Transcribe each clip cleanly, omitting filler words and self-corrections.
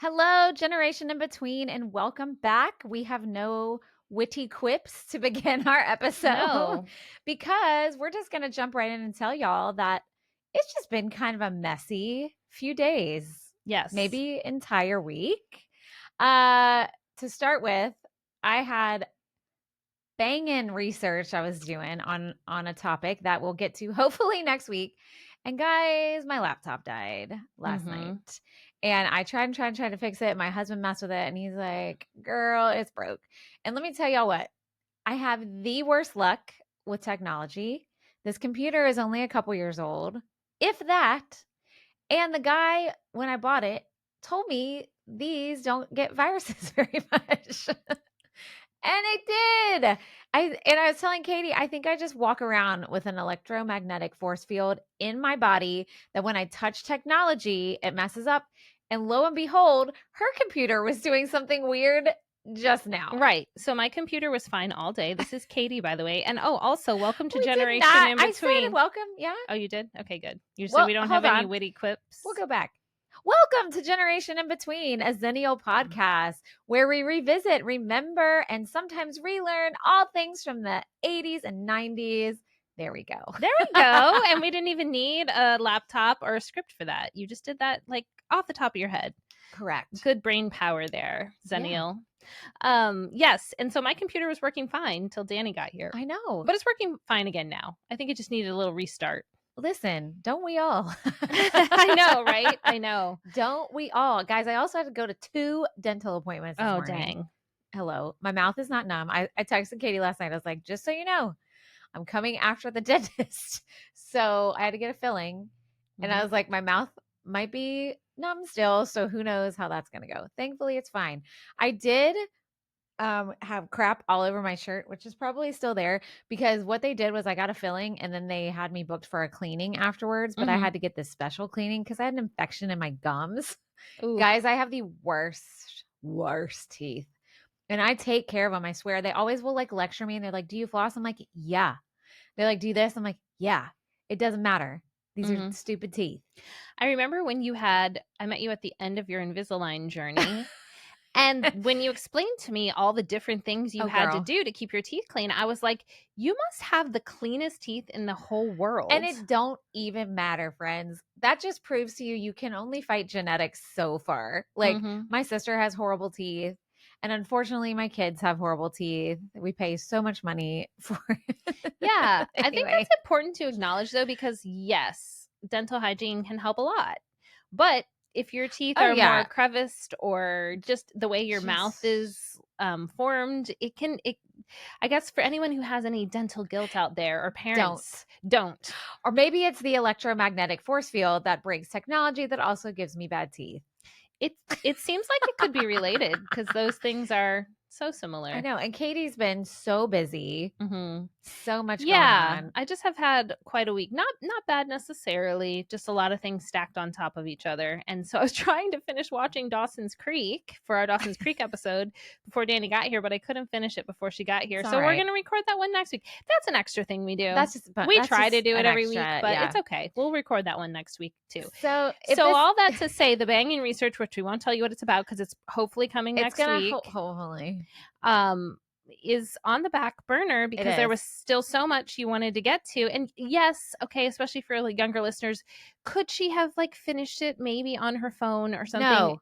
Hello, Generation in Between, and welcome back. We have no witty quips to begin our episode No. because we're just going to jump right in and tell y'all that it's just been kind of a messy few days, Yes. maybe entire week. To start with, I had banging research I was doing on a topic that we'll get to hopefully next week. And guys, my laptop died last night. And I tried to fix it. My husband messed with it and he's like, "Girl, it's broke." And let me tell y'all what. I have the worst luck with technology. This computer is only a couple years old, if that. And the guy, when I bought it, told me these don't get viruses very much. And it did. I was telling Katie, I think I just walk around with an electromagnetic force field in my body that when I touch technology, it messes up. And lo and behold, her computer was doing something weird just now. Right. So my computer was fine all day. This is Katie, by the way. And also welcome to We did Generation not- in I Between. said welcome. Yeah. Oh, you did? Okay, good. You Well, said we don't hold have any on. witty quips. We'll go back. Welcome to Generation in Between, a Xennial podcast where we revisit, remember, and sometimes relearn all things from the 80s and 90s. There we go. There we go. And we didn't even need a laptop or a script for that. You just did that like off the top of your head. Correct. Good brain power there, Xennial. Yes. And so my computer was working fine until Danny got here. I know. But it's working fine again now. I think it just needed a little restart. Listen, don't we all? I know, right? I know. Don't we all? Guys, I also had to go to 2 dental appointments this morning. Dang. Hello. My mouth is not numb. I texted Katie last night. I was like, just so you know, I'm coming after the dentist. So I had to get a filling. And I was like, my mouth might be numb still. So who knows how that's going to go. Thankfully, it's fine. I did have crap all over my shirt, which is probably still there because what they did was I got a filling and then they had me booked for a cleaning afterwards, but I had to get this special cleaning because I had an infection in my gums. Ooh. Guys, I have the worst teeth. And I take care of them, I swear. They always will like lecture me and they're like, "Do you floss?" I'm like, "Yeah." They're like, "Do you this?" I'm like, "Yeah." It doesn't matter. These are stupid teeth. I remember when I met you at the end of your Invisalign journey. And when you explained to me all the different things you had to do to keep your teeth clean, I was like, you must have the cleanest teeth in the whole world. And it don't even matter, friends. That just proves to you can only fight genetics so far. Like my sister has horrible teeth. And unfortunately, my kids have horrible teeth. We pay so much money for it. Yeah. Anyway. I think that's important to acknowledge, though, because yes, dental hygiene can help a lot. But if your teeth are more creviced or just the way your mouth is formed, I guess for anyone who has any dental guilt out there or parents, don't. Or maybe it's the electromagnetic force field that breaks technology that also gives me bad teeth. It seems like it could be related because those things are so similar. I know. And Katie's been so busy. So much going on. I just have had quite a week. Not bad necessarily, just a lot of things stacked on top of each other. And so I was trying to finish watching Dawson's Creek for our Dawson's Creek episode before Danny got here, but I couldn't finish it before she got here. So we're going to record that one next week. That's an extra thing we do. We try to do it every week, but it's okay. We'll record that one next week too. So all that to say, the banging research, which we won't tell you what it's about because it's hopefully coming next week. Hopefully. Is on the back burner because there was still so much you wanted to get to. And yes, okay, especially for like younger listeners, could she have like finished it maybe on her phone or something? No.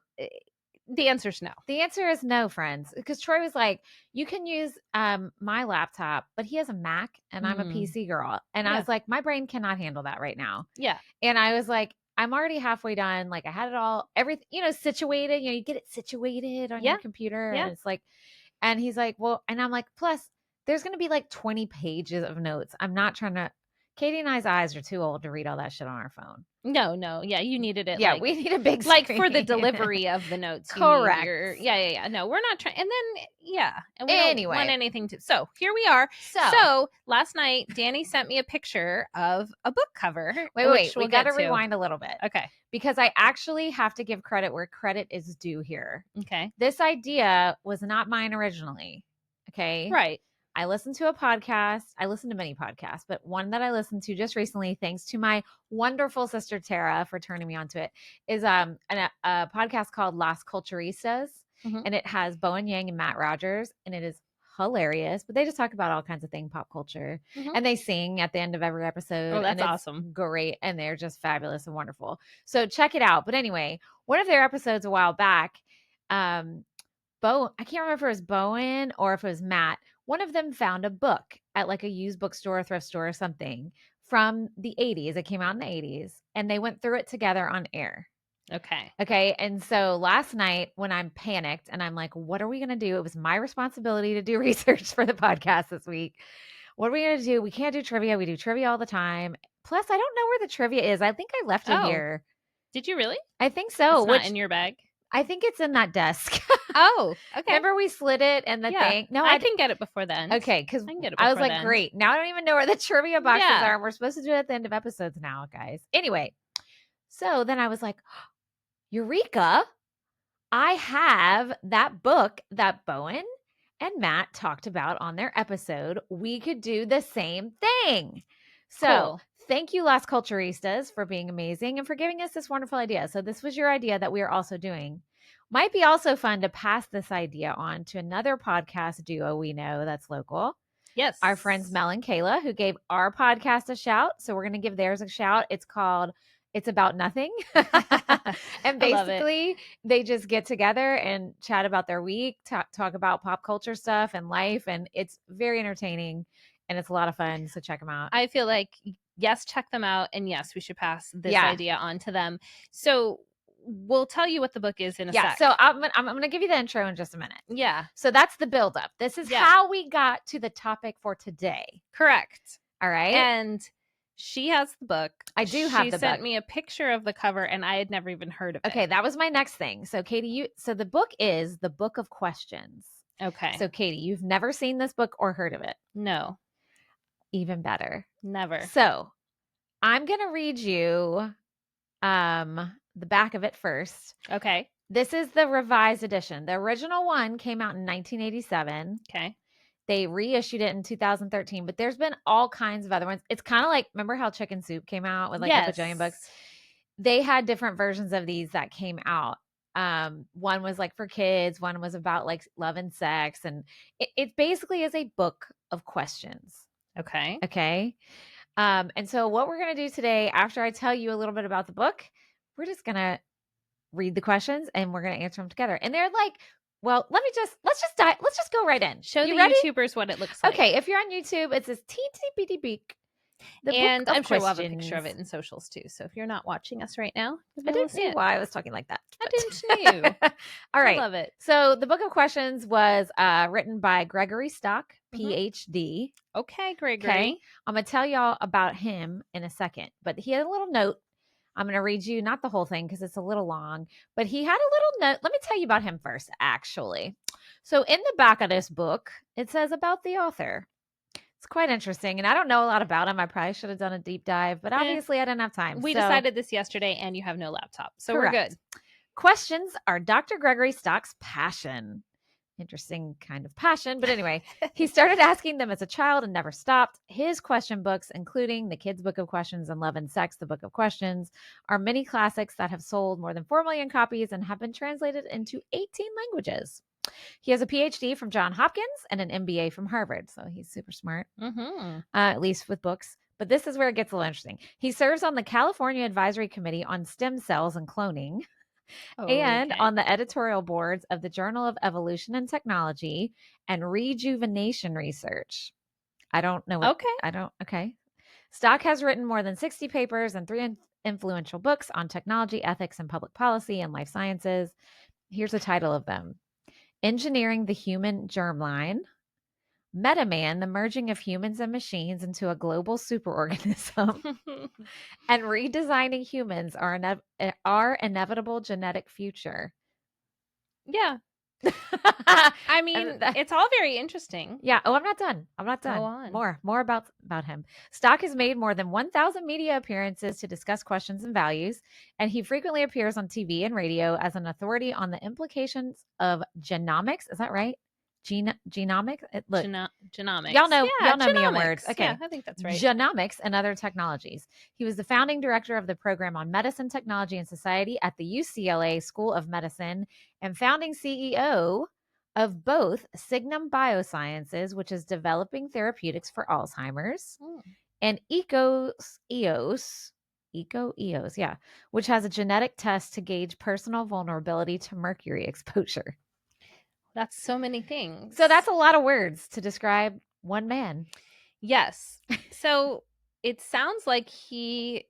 The answer is no. The answer is no, friends. Because Troy was like, you can use my laptop, but he has a Mac and I'm a PC girl. And I was like, my brain cannot handle that right now. Yeah. And I was like, I'm already halfway done. Like I had it all, everything, situated. You get it situated on your computer. And it's like, and he's like, well, and I'm like, plus there's going to be like 20 pages of notes. I'm not trying to, Katie and I's eyes are too old to read all that shit on our phone. No. Yeah, you needed it. Yeah, we need a big screen. Like for the delivery of the notes. Correct. Yeah. No, we're not trying. And then, and we anyway. don't want anything to. So here we are. So last night, Danny sent me a picture of a book cover. Wait. We got to rewind a little bit. Okay. Because I actually have to give credit where credit is due here. Okay. This idea was not mine originally. Okay. Right. I listen to a podcast. I listen to many podcasts, but one that I listened to just recently, thanks to my wonderful sister Tara for turning me onto it, is a podcast called Las Culturistas, and it has Bowen Yang and Matt Rogers, and it is hilarious. But they just talk about all kinds of things, pop culture, and they sing at the end of every episode. Oh, that's and it's awesome. great, and they're just fabulous and wonderful. So check it out. But anyway, one of their episodes a while back, I can't remember if it was Bowen or if it was Matt. One of them found a book at like a used bookstore, thrift store or something from the 80s. It came out in the 80s, and they went through it together on air. Okay. And so last night when I'm panicked and I'm like, what are we going to do? It was my responsibility to do research for the podcast this week. What are we going to do? We can't do trivia. We do trivia all the time. Plus, I don't know where the trivia is. I think I left it here. Did you really? I think so. It's not in your bag? I think it's in that desk. Oh, okay. Remember we slid it and the thing? No, I can get it before the end. Okay, because I was like, great. Now I don't even know where the trivia boxes are. We're supposed to do it at the end of episodes now, guys. Anyway, so then I was like, Eureka, I have that book that Bowen and Matt talked about on their episode. We could do the same thing. So thank you, Las Culturistas, for being amazing and for giving us this wonderful idea. So this was your idea that we are also doing. Might be also fun to pass this idea on to another podcast duo we know that's local. Yes. Our friends Mel and Kayla, who gave our podcast a shout. So we're going to give theirs a shout. It's called It's About Nothing. And basically they just get together and chat about their week, talk about pop culture stuff and life. And it's very entertaining and it's a lot of fun. So check them out. I feel like, yes, check them out. And yes, we should pass this idea on to them. So we'll tell you what the book is in a sec. So I'm going to give you the intro in just a minute. Yeah. So that's the buildup. This is how we got to the topic for today. Correct. All right. And she has the book. I do have the book. She sent me a picture of the cover and I had never even heard of it. Okay, that was my next thing. So Katie, so the book is The Book of Questions. Okay. So Katie, you've never seen this book or heard of it? No. Even better. Never. So I'm going to read you the back of it first. Okay. This is the revised edition. The original one came out in 1987. Okay. They reissued it in 2013, but there's been all kinds of other ones. It's kind of like, remember how Chicken Soup came out with like a bajillion books? They had different versions of these that came out. One was like for kids. One was about like love and sex. And it basically is a book of questions. Okay. Okay. And so what we're going to do today, after I tell you a little bit about the book, we're just going to read the questions and we're going to answer them together. And they're like, well, let's just go right in. Show the YouTubers what it looks like. Okay. If you're on YouTube, it's this teensy bitty beak. And I'm sure we'll have a picture of it in socials too. So if you're not watching us right now, I didn't see why I was talking like that. I didn't know. All right. I love it. So the Book of Questions was written by Gregory Stock, PhD. Okay, Gregory. Okay. I'm going to tell y'all about him in a second, but he had a little note. I'm going to read you, not the whole thing because it's a little long, but he had a little note. Let me tell you about him first, actually. So in the back of this book, it says about the author. It's quite interesting. And I don't know a lot about him. I probably should have done a deep dive, but obviously I didn't have time. We decided this yesterday and you have no laptop. So we're good. Questions are Dr. Gregory Stock's passion. Interesting kind of passion. But anyway, he started asking them as a child and never stopped. His question books, including the Kids' Book of Questions and Love and Sex, the Book of Questions, are many classics that have sold more than 4 million copies and have been translated into 18 languages. He has a PhD from Johns Hopkins and an MBA from Harvard. So he's super smart, at least with books. But this is where it gets a little interesting. He serves on the California Advisory Committee on Stem Cells and Cloning. And on the editorial boards of the Journal of Evolution and Technology and Rejuvenation Research. I don't know. Okay. Stock has written more than 60 papers and 3 influential books on technology, ethics, and public policy and life sciences. Here's the title of them. Engineering the Human Germline. Metaman, the merging of humans and machines into a global superorganism. And redesigning humans, our inevitable genetic future. Yeah. I mean, it's all very interesting. Yeah. Oh, I'm not done. Go on. More about him. Stock has made more than 1,000 media appearances to discuss questions and values, and he frequently appears on TV and radio as an authority on the implications of genomics. Is that right? genomics. Look, Genomics. y'all know me on genomics. words. Okay. Yeah, I think that's right. Genomics and other technologies. He was the founding director of the program on medicine, technology, and society at the UCLA School of Medicine and founding CEO of both Signum Biosciences, which is developing therapeutics for Alzheimer's, and EOS, yeah, which has a genetic test to gauge personal vulnerability to mercury exposure. That's so many things. So that's a lot of words to describe one man. Yes. So it sounds like he,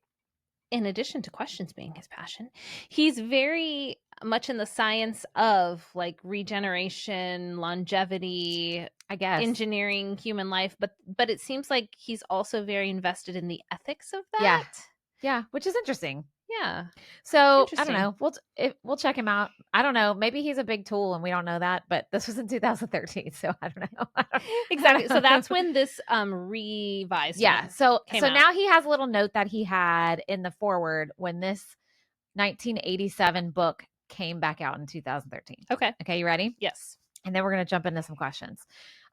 in addition to questions being his passion, he's very much in the science of like regeneration, longevity, I guess, engineering human life, but it seems like he's also very invested in the ethics of that. Yeah, which is interesting. Yeah. So I don't know. We'll check him out. I don't know. Maybe he's a big tool and we don't know that. But this was in 2013, so I don't know. Exactly. So that's when this revised. Yeah. So came out. Now he has a little note that he had in the foreword when this 1987 book came back out in 2013. Okay. Okay. You ready? Yes. And then we're going to jump into some questions.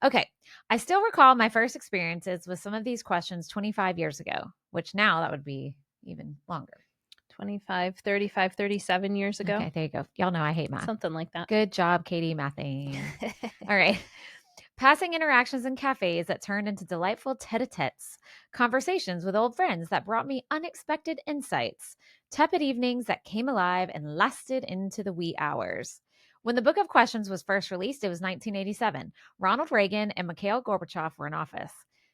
Okay. I still recall my first experiences with some of these questions 25 years ago, which now that would be even longer. 25, 35, 37 years ago. Okay, there you go. Y'all know I hate math. Something like that. Good job, Katie, mathing. All right. Passing interactions in cafes that turned into delightful tete-a-tetes, conversations with old friends that brought me unexpected insights, tepid evenings that came alive and lasted into the wee hours. When the Book of Questions was first released, it was 1987. Ronald Reagan and Mikhail Gorbachev were in office.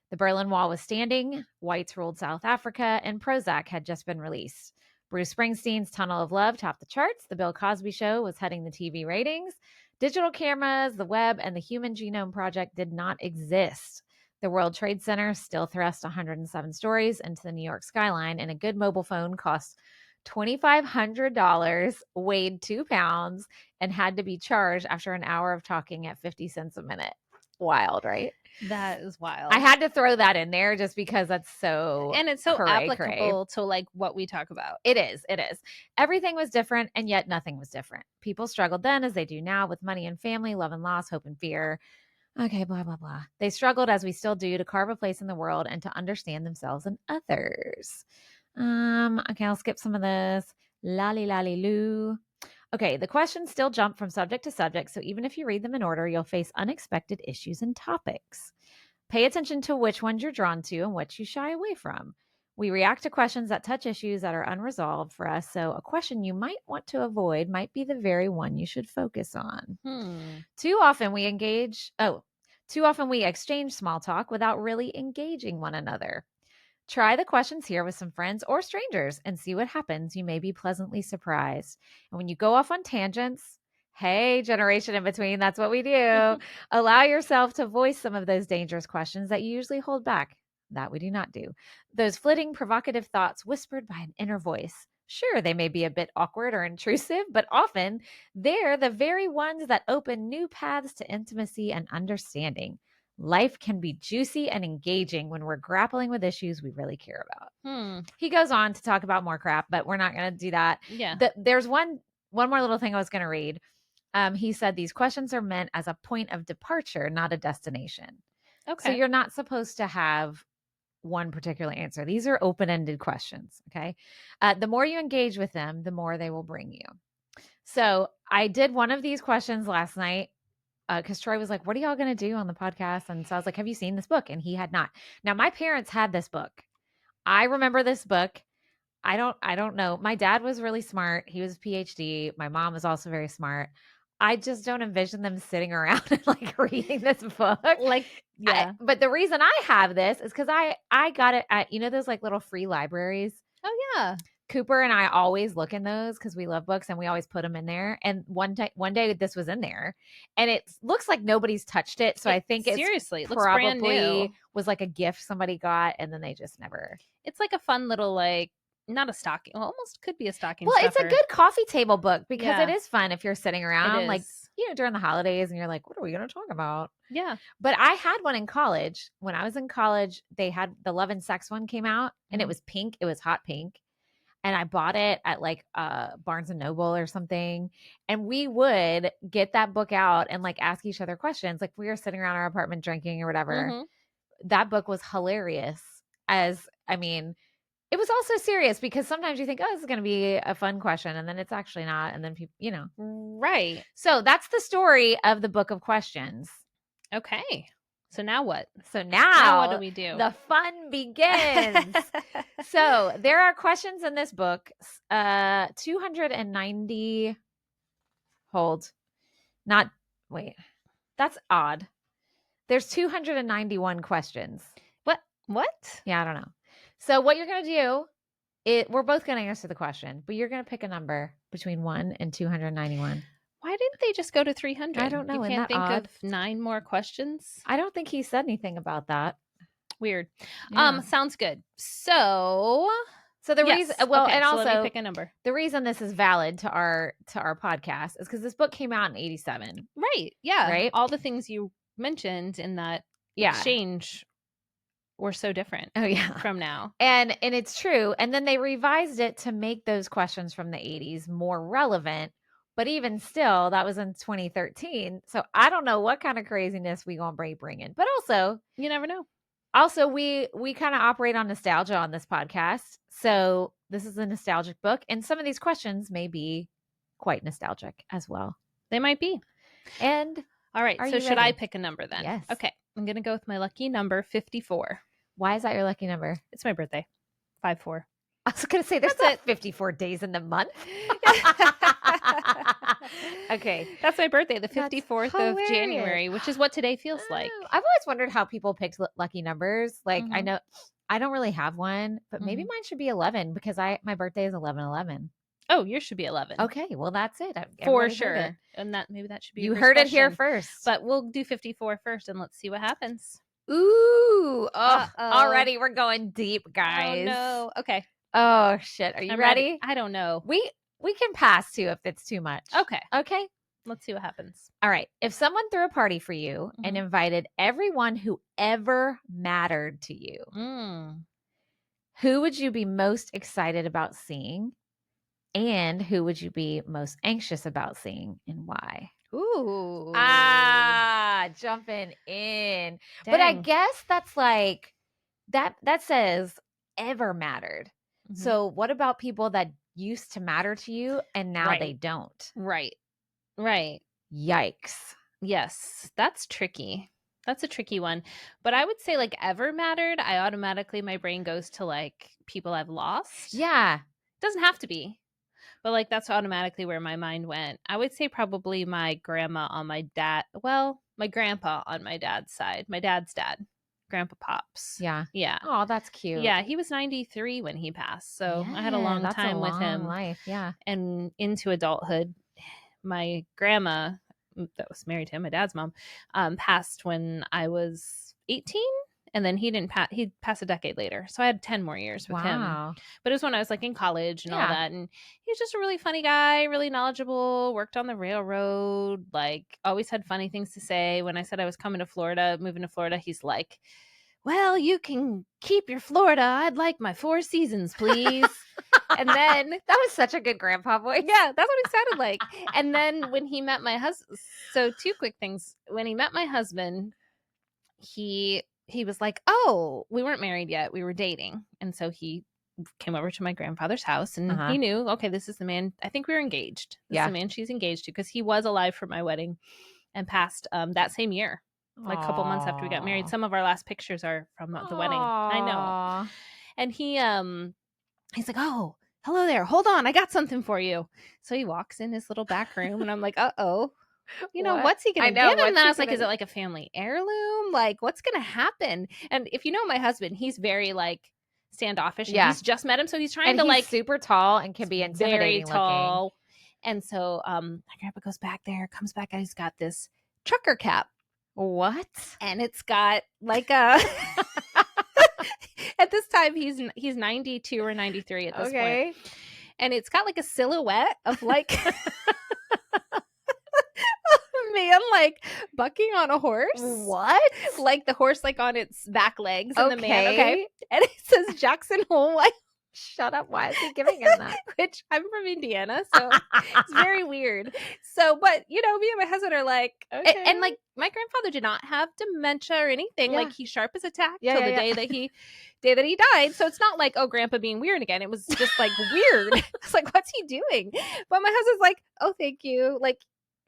The Berlin Wall was standing, whites ruled South Africa, and Prozac had just been released. Bruce Springsteen's Tunnel of Love topped the charts. The Bill Cosby Show was heading the TV ratings. Digital cameras, the web, and the Human Genome Project did not exist. The World Trade Center still thrust 107 stories into the New York skyline, and a good mobile phone cost $2,500, weighed 2 pounds, and had to be charged after an hour of talking at 50 cents a minute. Wild, right? That is wild. I had to throw that in there just because that's so and it's so applicable to like what we talk about. It is. Everything was different, and yet nothing was different. People struggled then as they do now with money and family, love and loss, hope and fear. Okay, blah, blah, blah. They struggled, as we still do, to carve a place in the world and to understand themselves and others. Okay, I'll skip some of this. Lolly lolly loo. Okay, the questions still jump from subject to subject, so even if you read them in order, you'll face unexpected issues and topics. Pay attention to which ones you're drawn to and what you shy away from. We react to questions that touch issues that are unresolved for us, so a question you might want to avoid might be the very one you should focus on. Too often we exchange small talk without really engaging one another. Try the questions here with some friends or strangers and see what happens. You may be pleasantly surprised. And when you go off on tangents, hey, generation in between, that's what we do. Allow yourself to voice some of those dangerous questions that you usually hold back. That we do not do. Those flitting, provocative thoughts whispered by an inner voice. Sure, they may be a bit awkward or intrusive, but often they're the very ones that open new paths to intimacy and understanding. Life can be juicy and engaging when we're grappling with issues we really care about. He goes on to talk about more crap, but we're not going to do that. Yeah. There's one more little thing I was going to read. He said these questions are meant as a point of departure, not a destination. Okay. So you're not supposed to have one particular answer. These are open-ended questions. Okay. The more you engage with them, the more they will bring you. So I did one of these questions last night. Because Troy was like, what are y'all going to do on the podcast? And so I was like, have you seen this book? And he had not. Now, my parents had this book. I remember this book. I don't know. My dad was really smart. He was a PhD. My mom was also very smart. I just don't envision them sitting around and like reading this book. Like, yeah. But the reason I have this is because I got it at, those like little free libraries. Oh, yeah. Cooper and I always look in those because we love books and we always put them in there. And one day this was in there and it looks like nobody's touched it. So I think it looks brand new. Was like a gift somebody got and then they just never. It's like a fun little like, not a stocking. Well, almost could be a stocking. Well, stuffer. It's a good coffee table book because it is fun if you're sitting around like, during the holidays and you're like, what are we going to talk about? Yeah. But I had one in college. When I was in college, they had the Love and Sex one came out and it was pink. It was hot pink. and I bought it at like Barnes and Noble or something. And we would get that book out and like ask each other questions. Like we were sitting around our apartment drinking or whatever. That book was hilarious. It was also serious because sometimes you think, oh, this is going to be a fun question. And then it's actually not. And then people, Right. So that's the story of the Book of Questions. Okay. So now what? So now what do we do? The fun begins. So there are questions in this book. 290. That's odd. There's 291 questions. What? Yeah, I don't know. So what you're going to do, we're both going to answer the question, but you're going to pick a number between 1 and 291. Why didn't they just go to 300? I don't know. You Isn't can't that think odd? of 9 more questions? I don't think he said anything about that. Weird. Yeah. Sounds good. So the reason, well, okay, and so also let me pick a number. The reason this is valid to our podcast is because this book came out in 87. Right. Yeah. Right. All the things you mentioned in that exchange were so different. Oh yeah. From now. And it's true. And then they revised it to make those questions from the 80s more relevant. But even still, that was in 2013. So I don't know what kind of craziness we gonna bring in. But also, you never know. Also, we kind of operate on nostalgia on this podcast. So this is a nostalgic book. And some of these questions may be quite nostalgic as well. They might be. And all right. So should I pick a number then? Yes. Okay. I'm going to go with my lucky number, 54. Why is that your lucky number? It's my birthday. 5-4. I was going to say there's not 54 days in the month. Okay. That's my birthday, the 54th of January, which is what today feels like. I've always wondered how people picked lucky numbers. Like I know I don't really have one, but maybe mine should be 11 because my birthday is 11/11. Oh, yours should be 11. Okay, well that's it. For sure. And maybe that should be you heard it here first. But we'll do 54 first and let's see what happens. Ooh, already we're going deep, guys. Oh no. Okay. Oh shit. Are you ready? I don't know. We can pass too if it's too much. Okay. Let's see what happens. All right. If someone threw a party for you and invited everyone who ever mattered to you, who would you be most excited about seeing? And who would you be most anxious about seeing and why? Ooh. Jumping in. Dang. But I guess that's like, that says ever mattered. So what about people that used to matter to you and now they don't? Right. Yikes. Yes, that's tricky. That's a tricky one. But I would say like ever mattered, my brain goes to like people I've lost. Yeah. Doesn't have to be. But like that's automatically where my mind went. I would say probably my grandma on my my grandpa on my dad's side. My dad's dad. Grandpa Pops. Yeah. Yeah. Oh, that's cute. Yeah, he was 93 when he passed. So I had a long time with him. Life. Yeah. And into adulthood, my grandma that was married to him, my dad's mom, passed when I was 18. And then he passed a decade later. So I had 10 more years with him. But it was when I was like in college and all that. And he was just a really funny guy, really knowledgeable, worked on the railroad, like always had funny things to say. When I said I was moving to Florida, he's like, well, you can keep your Florida. I'd like my 4 seasons, please. And then that was such a good grandpa voice. Yeah, that's what he sounded like. And then when he met my husband, so 2 quick things. When he met my husband, he was like, oh, we weren't married yet. We were dating. And so he came over to my grandfather's house and he knew, okay, this is the man. I think we were engaged. This is the man she's engaged to because he was alive for my wedding and passed that same year, like a couple months after we got married. Some of our last pictures are from the wedding. I know. And he's like, oh, hello there. Hold on. I got something for you. So he walks in his little back room and I'm like, uh-oh. You know, what's he going to give him? And I was like, is it like a family heirloom? Like, what's going to happen? And if you know my husband, he's very like standoffish. Yeah. He's just met him. So he's trying to like super tall and can be intimidating very tall. looking. And so my grandpa goes back there, comes back, and he's got this trucker cap. What? And it's got like a at this time he's 92 or 93 at this point. And it's got like a silhouette of like man like bucking on a horse. What? Like the horse like on its back legs and the man. Okay. And it says Jackson Hole Shut up. Why is he giving him that? Which I'm from Indiana, so it's very weird. So, but me and my husband are like, Okay. and like my grandfather did not have dementia or anything. Yeah. Like he's sharp as a tack Yeah, till yeah, the yeah. day that he died. So it's not like, oh, grandpa being weird again. It was just like weird. It's like, what's he doing? But my husband's like, oh, thank you. Like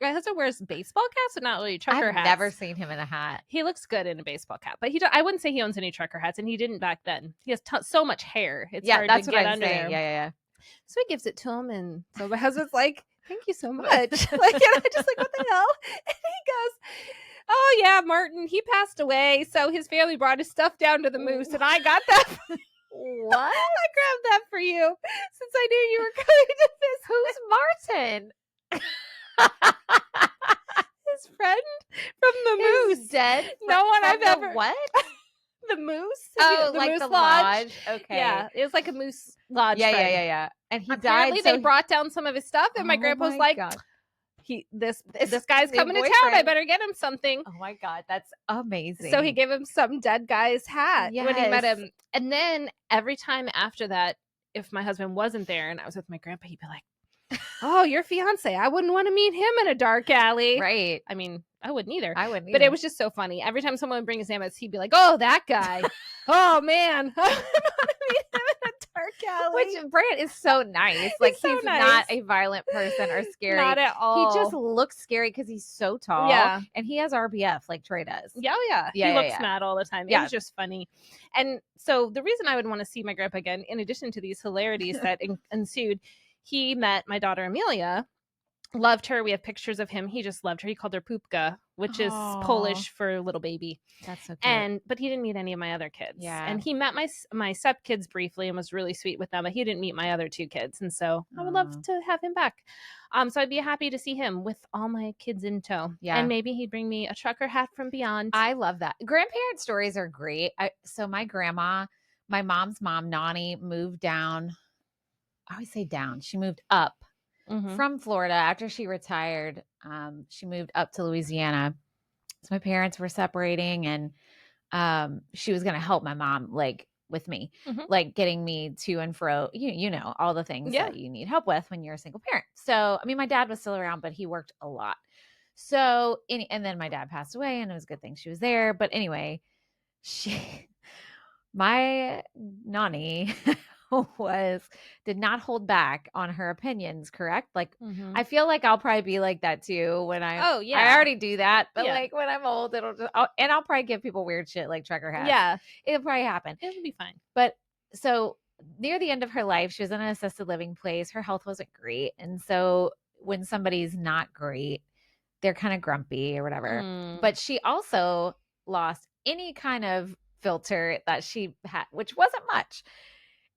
my husband wears baseball caps, but not really trucker I've hats. never seen him in a hat. He looks good in a baseball cap, but I wouldn't say he owns any trucker hats, and he didn't back then. He has so much hair; it's hard That's to what get I'm under saying. there. Yeah, yeah, yeah. So he gives it to him, and so my husband's like, "Thank you so much." Like, and I just like, what the hell? And he goes, "Oh yeah, Martin, he passed away, so his family brought his stuff down to the moose, and I got that." What? I grabbed that for you since I knew you were going to visit. Who's Martin? His friend from the Who's moose. dead? No one From I've the ever. what? The moose. Oh, the like moose the lodge. lodge. Okay. Yeah, it was like a moose lodge. Yeah, friend. yeah. And he Apparently died. they brought down some of his stuff, and my grandpa was like, God. This This guy's new coming to town. I boyfriend. better get him something. Oh my God, that's amazing. So he gave him some dead guy's hat when he met Yes. him. And then every time after that, if my husband wasn't there and I was with my grandpa, he'd be like, "Oh, your fiance. I wouldn't want to meet him in a dark alley." Right. I mean, I wouldn't either. I wouldn't But either. it was just so funny. Every time someone would bring his name, he'd be like, "Oh, that guy. Oh, man. I want to meet him in a dark alley." Which Brant is so nice. Like so he's nice. not a violent person or scary. Not at all. He just looks scary because he's so tall. Yeah. And he has RBF like Trey does. Yeah, Yeah, he yeah, looks yeah. mad all the time. It Yeah. was just funny. And so the reason I would want to see my grandpa again, in addition to these hilarities that ensued, he met my daughter Amelia, loved her. We have pictures of him. He just loved her. He called her Pupka, which is Aw. Polish for little baby. That's so cute. But he didn't meet any of my other kids. Yeah. And he met my step kids briefly and was really sweet with them, but he didn't meet my other two kids. And so I would love to have him back. So I'd be happy to see him with all my kids in tow. Yeah. And maybe he'd bring me a trucker hat from beyond. I love that. Grandparent stories are great. So my grandma, my mom's mom, Nani, moved down. I always say down. She moved up from Florida after she retired. She moved up to Louisiana. So my parents were separating, and she was going to help my mom, like with me, like getting me to and fro, you know, all the things that you need help with when you're a single parent. So, I mean, my dad was still around, but he worked a lot. So, and then my dad passed away, and it was a good thing she was there. But anyway, my Nani did not hold back on her opinions, correct? Like, I feel like I'll probably be like that too when I already do that, but like when I'm old, I'll probably give people weird shit like trucker hats. Yeah. It'll probably happen. It'll be fine. But so near the end of her life, she was in an assisted living place. Her health wasn't great. And so when somebody's not great, they're kind of grumpy or whatever. But she also lost any kind of filter that she had, which wasn't much.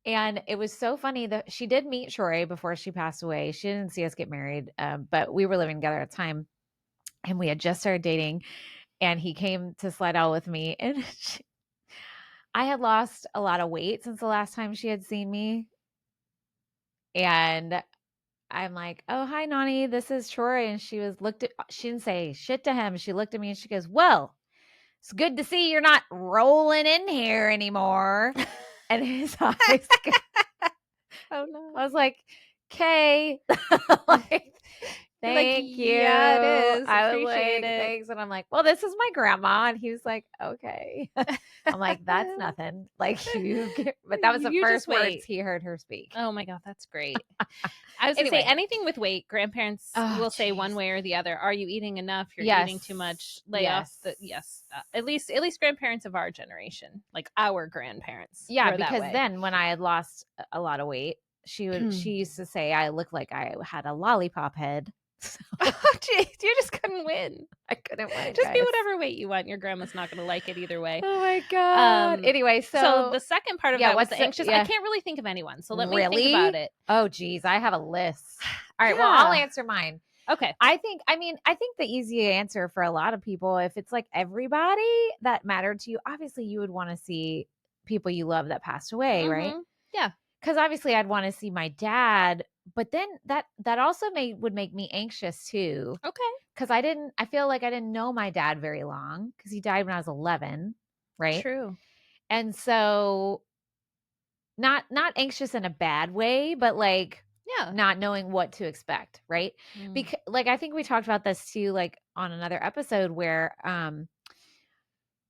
And it was so funny that she did meet Troy before she passed away. She didn't see us get married, but we were living together at the time, and we had just started dating, and he came to Slidell with me, and I had lost a lot of weight since the last time she had seen me. And I'm like, "Oh, hi, Nani. This is Troy." And she didn't say shit to him. She looked at me and she goes, "Well, it's good to see you're not rolling in here anymore." And his eyes. Oh no! I was like, "Okay." Like, thank you. Yeah, it is. I was Appreciate like, it. thanks. And I'm like, "Well, this is my grandma." And he was like, "Okay." I'm like, "That's nothing." Like but that was the You first just wait. words he heard her speak. Oh my God, that's great. I was going to say, anything with weight, grandparents will say one way or the other. Are you eating enough? You're eating too much. Lay off the at least grandparents of our generation, like our grandparents. Yeah, because then when I had lost a lot of weight, she used to say I looked like I had a lollipop head. So, jeez, you just couldn't win. I couldn't win. Just be whatever weight you want. Your grandma's not going to like it either way. Oh my God. Anyway, so the second part of that was the anxious. Yeah. I can't really think of anyone, so let me think about it. Oh geez, I have a list. All right, well, I'll answer mine. Okay. I think the easy answer for a lot of people, if it's like everybody that mattered to you, obviously you would want to see people you love that passed away, right? Yeah. Because obviously I'd want to see my dad, but then that also would make me anxious too. Okay. Because I feel like I didn't know my dad very long because he died when I was 11, right? True. And so not anxious in a bad way, but like Yeah. not knowing what to expect, right? Because like I think we talked about this too, like on another episode where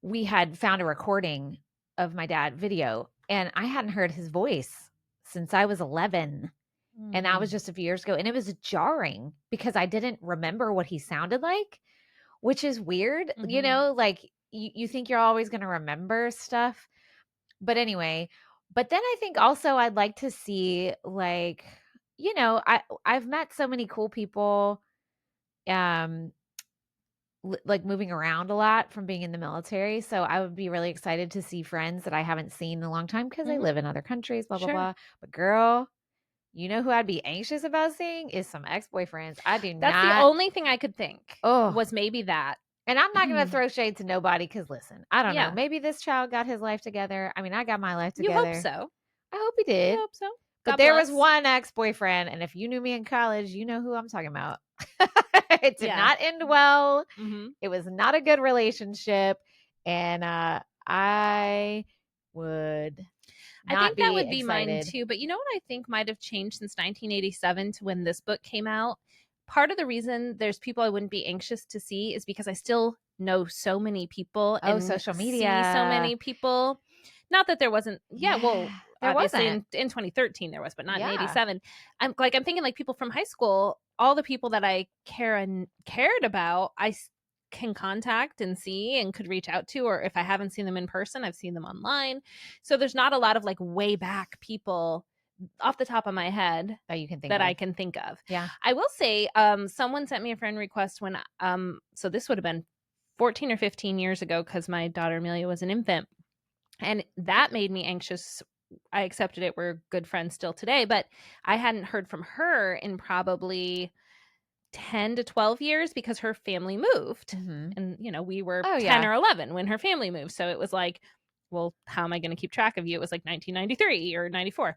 we had found a recording of my dad video, and I hadn't heard his voice since I was 11. And that was just a few years ago. And it was jarring because I didn't remember what he sounded like, which is weird. You know, like you think you're always going to remember stuff. But anyway, but then I think also I'd like to see, like, you know, I've met so many cool people, um, like moving around a lot from being in the military. So I would be really excited to see friends that I haven't seen in a long time because they live in other countries, blah, blah, Sure. blah. But girl, you know who I'd be anxious about seeing is some ex-boyfriends. I do That's the not. only thing I could think Oh, was maybe that. and I'm not going to throw shade to nobody because listen, I don't know. Yeah. Maybe this child got his life together. I mean, I got my life You together. hope so. I hope he I did. hope so. But God there bless. was one ex-boyfriend, and if you knew me in college, you know who I'm talking about. It did not end well. It was not a good relationship, and I would not I think that would be be mine excited. too. But you know what I think might have changed since 1987 to when this book came out? Part of the reason there's people I wouldn't be anxious to see is because I still know so many people Oh, and social see media. so many people. Not that there wasn't, well, there obviously wasn't. in 2013 there was, but not in Yeah. 87. I'm thinking like people from high school, all the people that I cared about, I can contact and see and could reach out to, or if I haven't seen them in person, I've seen them online. So there's not a lot of like way back people off the top of my head that you can think that of. I can think of. Yeah. I will say, someone sent me a friend request when, so this would have been 14 or 15 years ago because my daughter Amelia was an infant. And that made me anxious. I accepted it. We're good friends still today, but I hadn't heard from her in probably 10 to 12 years because her family moved. And, you know, we were 10 or 11 when her family moved. So it was like, well, how am I going to keep track of you? It was like 1993 or 94.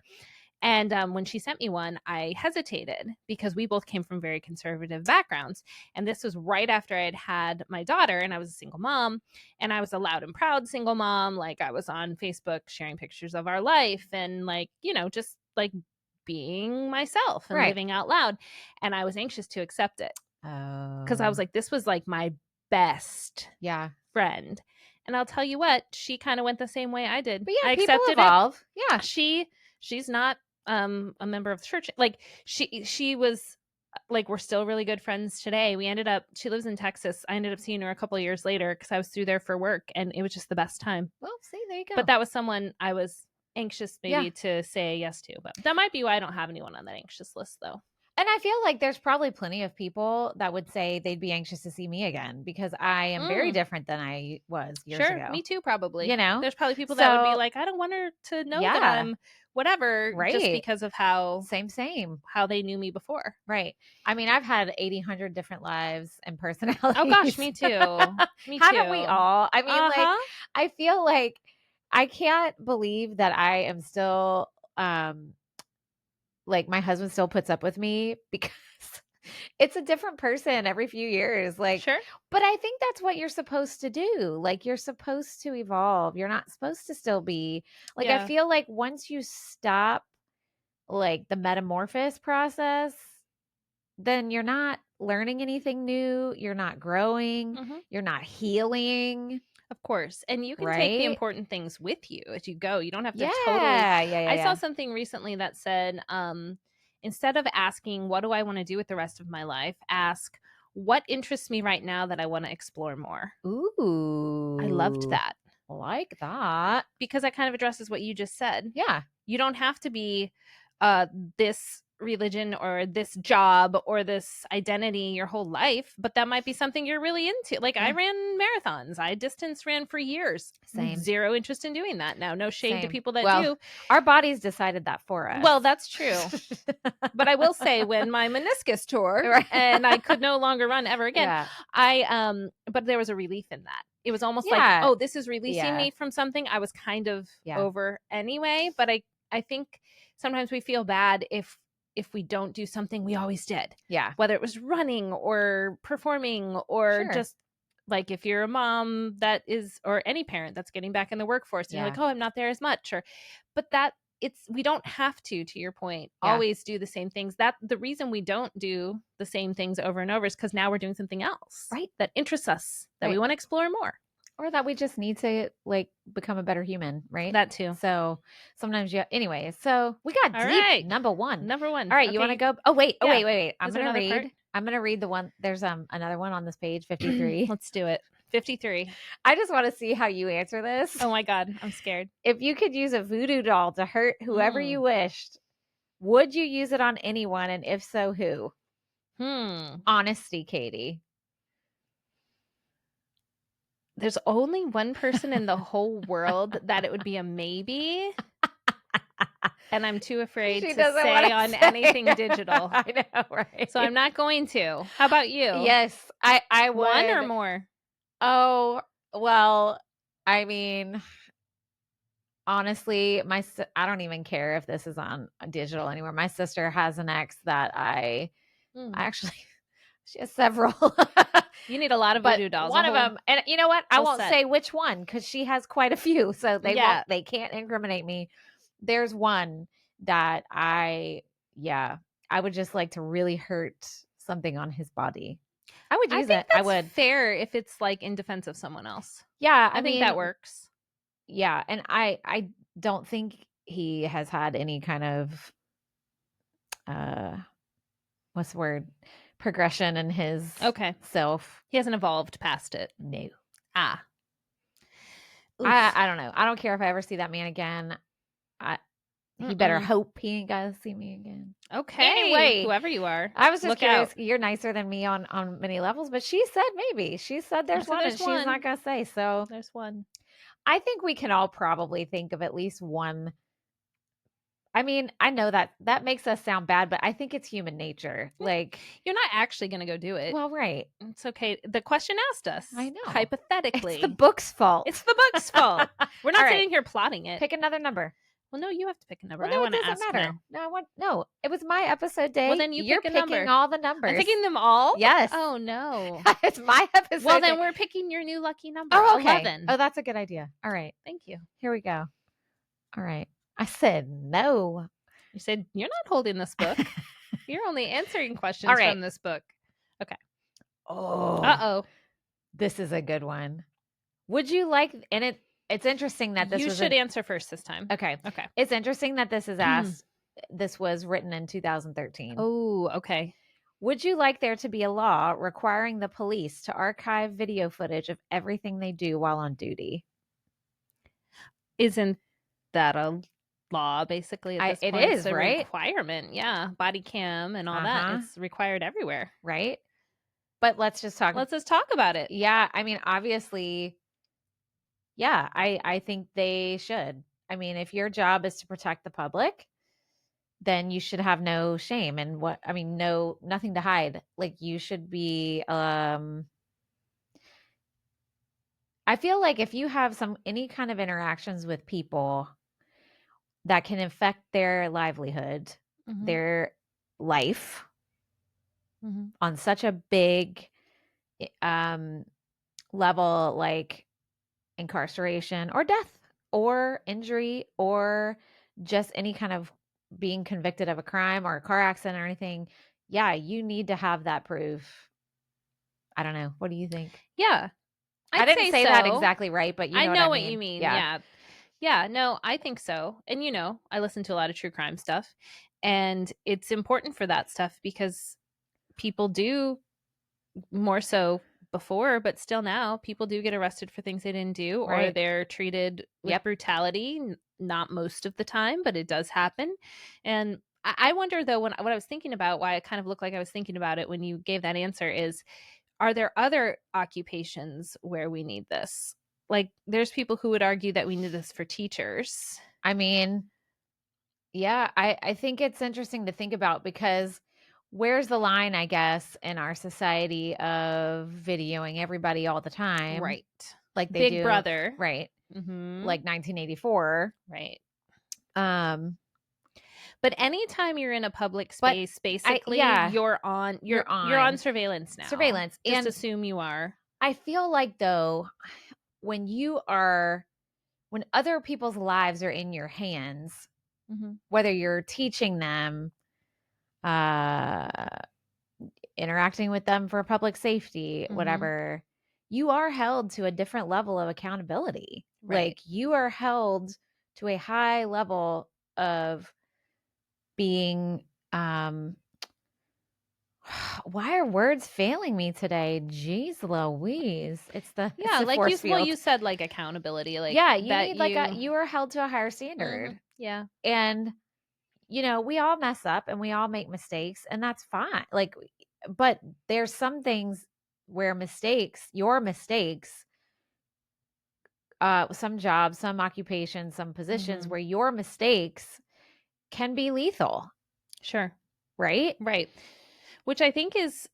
And when she sent me one, I hesitated because we both came from very conservative backgrounds. And this was right after I had had my daughter and I was a single mom, and I was a loud and proud single mom. Like I was on Facebook sharing pictures of our life and like, you know, just like being myself and living out loud. And I was anxious to accept it because I was like, this was like my best friend. And I'll tell you what, she kind of went the same way I did. But yeah, I people accepted evolve. it. Yeah. She's not a member of the church. Like she was like, we're still really good friends today. She lives in Texas. I ended up seeing her a couple of years later because I was through there for work, and it was just the best time. Well, see, there you go. But that was someone I was anxious maybe to say yes to. But that might be why I don't have anyone on that anxious list though. And I feel like there's probably plenty of people that would say they'd be anxious to see me again because I am very different than I was years ago. Me too, probably. You know? There's probably people that would be like, I don't want her to know that I'm whatever, just because of how how they knew me before. Right. I mean, I've had 100 different lives and personalities. Oh gosh, me too. Me too. Haven't we all? I mean, like, I feel like I can't believe that I am still like my husband still puts up with me because it's a different person every few years. Like, but I think that's what you're supposed to do. Like, you're supposed to evolve. You're not supposed to still be like, I feel like once you stop like the metamorphosis process, then you're not learning anything new. You're not growing. You're not healing. Of course. And you can take the important things with you as you go. You don't have to totally. I saw something recently that said, instead of asking, what do I want to do with the rest of my life? Ask, what interests me right now that I want to explore more? Ooh. I loved that. Like that. Because that kind of addresses what you just said. Yeah. You don't have to be this religion or this job or this identity your whole life, but that might be something you're really into. Like I ran marathons. I distance ran for years. Same. Zero interest in doing that now. No shade to people that do. Our bodies decided that for us. Well, that's true. But I will say when my meniscus tore and I could no longer run ever again, but there was a relief in that. It was almost like, oh, this is releasing me from something I was kind of over anyway. But I think sometimes we feel bad if we don't do something we always did. Yeah. Whether it was running or performing or just like if you're a mom that is, or any parent that's getting back in the workforce and you're like, oh, I'm not there as much. But that we don't have to your point, Yeah. always do the same things. That the reason we don't do the same things over and over is because now we're doing something else, Right. that interests us, that we Right. want to explore more. Or that we just need to like become a better human, right? That too. So sometimes anyway, so we got All deep. right. Number one. All right, Okay, you want to go? Oh, wait. Oh, Yeah. wait. I'm Is there going to another read. part? I'm going to read the one. There's another one on this page, 53. Let's do it. 53. I just want to see how you answer this. Oh my God, I'm scared. If you could use a voodoo doll to hurt whoever you wished, would you use it on anyone? And if so, who? Honesty, Katie. There's only one person in the whole world that it would be a maybe. And I'm too afraid to say on anything digital. I know, right? So I'm not going to. How about you? Yes, I would. One or more? Oh, well, I mean, honestly, I don't even care if this is on digital anymore. My sister has an ex that I actually, she has several. You need a lot of voodoo dolls. One of them, and you know what? I won't say which one because she has quite a few, so they can't incriminate me. There's one that I would just like to really hurt something on his body. I would use it. I would. Fair if it's like in defense of someone else. Yeah, I think that works. Yeah, and I don't think he has had any kind of what's the word? Progression in his self. He hasn't evolved past it. No. I don't know. I don't care if I ever see that man again. He better hope he ain't gotta see me again. Okay. Anyway, whoever you are, I was just curious. You're nicer than me on many levels, but she said maybe. She said there's one, and she's not gonna say. So there's one. I think we can all probably think of at least one. I mean, I know that makes us sound bad, but I think it's human nature. Like, you're not actually going to go do it. Well, right. It's okay. The question asked us. I know. Hypothetically. It's the book's fault. It's the book's fault. We're not sitting here plotting it. Pick another number. Well, no, you have to pick a number. Well, no, I want it to doesn't ask matter. No, it was my episode day. Well, then you're picking all the numbers. I'm picking them all? Yes. Oh, no. It's my episode. Well, then we're picking your new lucky number. Oh, okay. 11. Oh, that's a good idea. All right. Thank you. Here we go. All right. I said no. You said you're not holding this book. You're only answering questions from this book. Okay. Oh. Uh-oh. This is a good one. Would you like, and it's interesting that this you should answer first this time. Okay. It's interesting that this is asked. This was written in 2013. Oh, okay. Would you like there to be a law requiring the police to archive video footage of everything they do while on duty? Isn't that a law, basically? At this point? It is, it's a right? Requirement, yeah. Body cam and all that. It's required everywhere, right? But let's just talk about it. Yeah, I mean, obviously, yeah, I think they should. I mean, if your job is to protect the public, then you should have no shame and nothing to hide. Like, you should be I feel like if you have any kind of interactions with people that can affect their livelihood, their life on such a big level, like incarceration or death or injury or just any kind of being convicted of a crime or a car accident or anything, yeah, you need to have that proof. I don't know. What do you think? Yeah. I didn't say that exactly right, but I know what I mean. you mean. Yeah, no, I think so. And I listen to a lot of true crime stuff, and it's important for that stuff because people do, more so before, but still now, people do get arrested for things they didn't do, or they're treated with brutality. Not most of the time, but it does happen. And I wonder, though, what I was thinking about, why it kind of looked like I was thinking about it when you gave that answer is, are there other occupations where we need this? Like, there's people who would argue that we need this for teachers. I mean, yeah, I think it's interesting to think about, because where's the line, I guess, in our society of videoing everybody all the time? Right. Like they Big do. Brother. Right. Like 1984. Right. But anytime you're in a public space, basically, you're on surveillance now. Surveillance. Just assume you are. I feel like, though, when other people's lives are in your hands, whether you're teaching them, interacting with them for public safety, whatever, you are held to a different level of accountability. Right. Like you are held to a high level of being, why are words failing me today? Jeez Louise. It's the like force field. you said, like accountability, like yeah, you that need like you are held to a higher standard. Yeah. And we all mess up and we all make mistakes, and that's fine. Like, but there's some things where your mistakes, some jobs, some occupations, some positions where your mistakes can be lethal. Sure. Right? Right. Which I think is,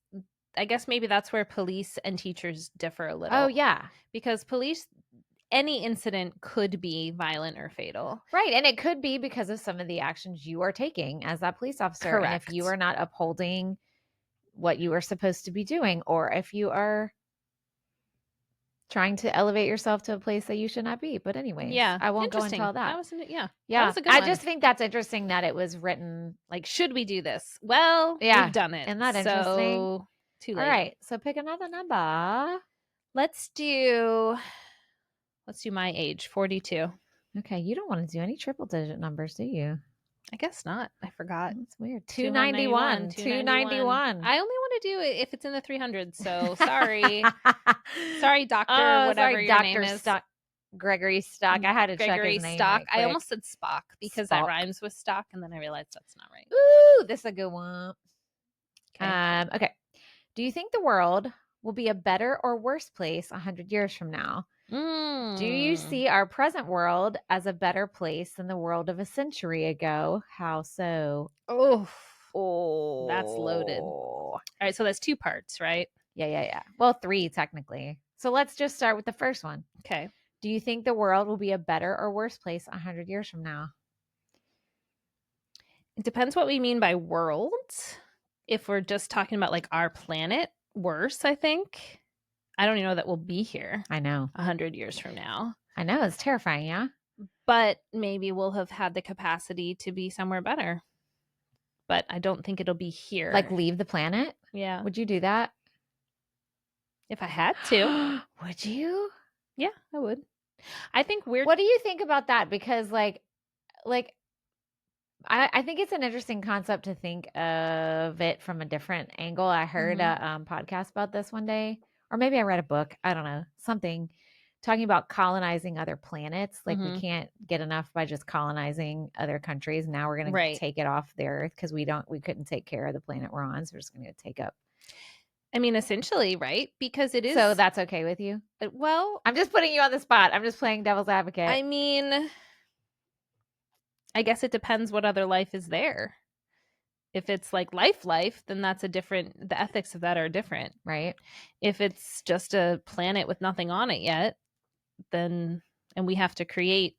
I guess maybe that's where police and teachers differ a little. Oh, yeah. Because police, any incident could be violent or fatal. Right. And it could be because of some of the actions you are taking as that police officer. Correct. And if you are not upholding what you are supposed to be doing, or if you are trying to elevate yourself to a place that you should not be. But anyways, I won't go into all that. That was yeah. That was a good I one. just think that's interesting that it was written like, should we do this? Well, yeah, we've done it. Isn't that interesting? So, too late. All right. So pick another number. Let's do my age, 42. Okay. You don't want to do any triple digit numbers, do you? I guess not. I forgot. That's weird. 291. 291. I only want to do it if it's in the 300s. So sorry. Sorry, Doctor, whatever your name is. Stock. Gregory Stock. I had to check his name. Stock. Right, I almost said Spock because that rhymes with stock, and then I realized that's not right. Ooh, this is a good one. Okay. Okay. Do you think the world will be a better or worse place 100 years from now? Do you see our present world as a better place than the world of a century ago? How so? Oh, that's loaded. All right, so that's 2 parts, right? Yeah. Well, 3 technically. So let's just start with the first one. Okay. Do you think the world will be a better or worse place 100 years from now? It depends what we mean by world. If we're just talking about like our planet, worse, I think. I don't even know that we'll be here. I know. 100 years from now. I know. It's terrifying, yeah? But maybe we'll have had the capacity to be somewhere better. But I don't think it'll be here. Like leave the planet? Yeah. Would you do that? If I had to. Would you? Yeah, I would. I think What do you think about that? Because like I think it's an interesting concept to think of it from a different angle. I heard a podcast about this one day, or maybe I read a book. I don't know, something talking about colonizing other planets. Like we can't get enough by just colonizing other countries. Now we're going to take it off the earth because we couldn't take care of the planet we're on. So we're just going to take up. I mean, essentially, right? Because it is. So that's okay with you? Well, I'm just putting you on the spot. I'm just playing devil's advocate. I mean, I guess it depends what other life is there. If it's like life, then that's the ethics of that are different. Right. If it's just a planet with nothing on it yet, and we have to create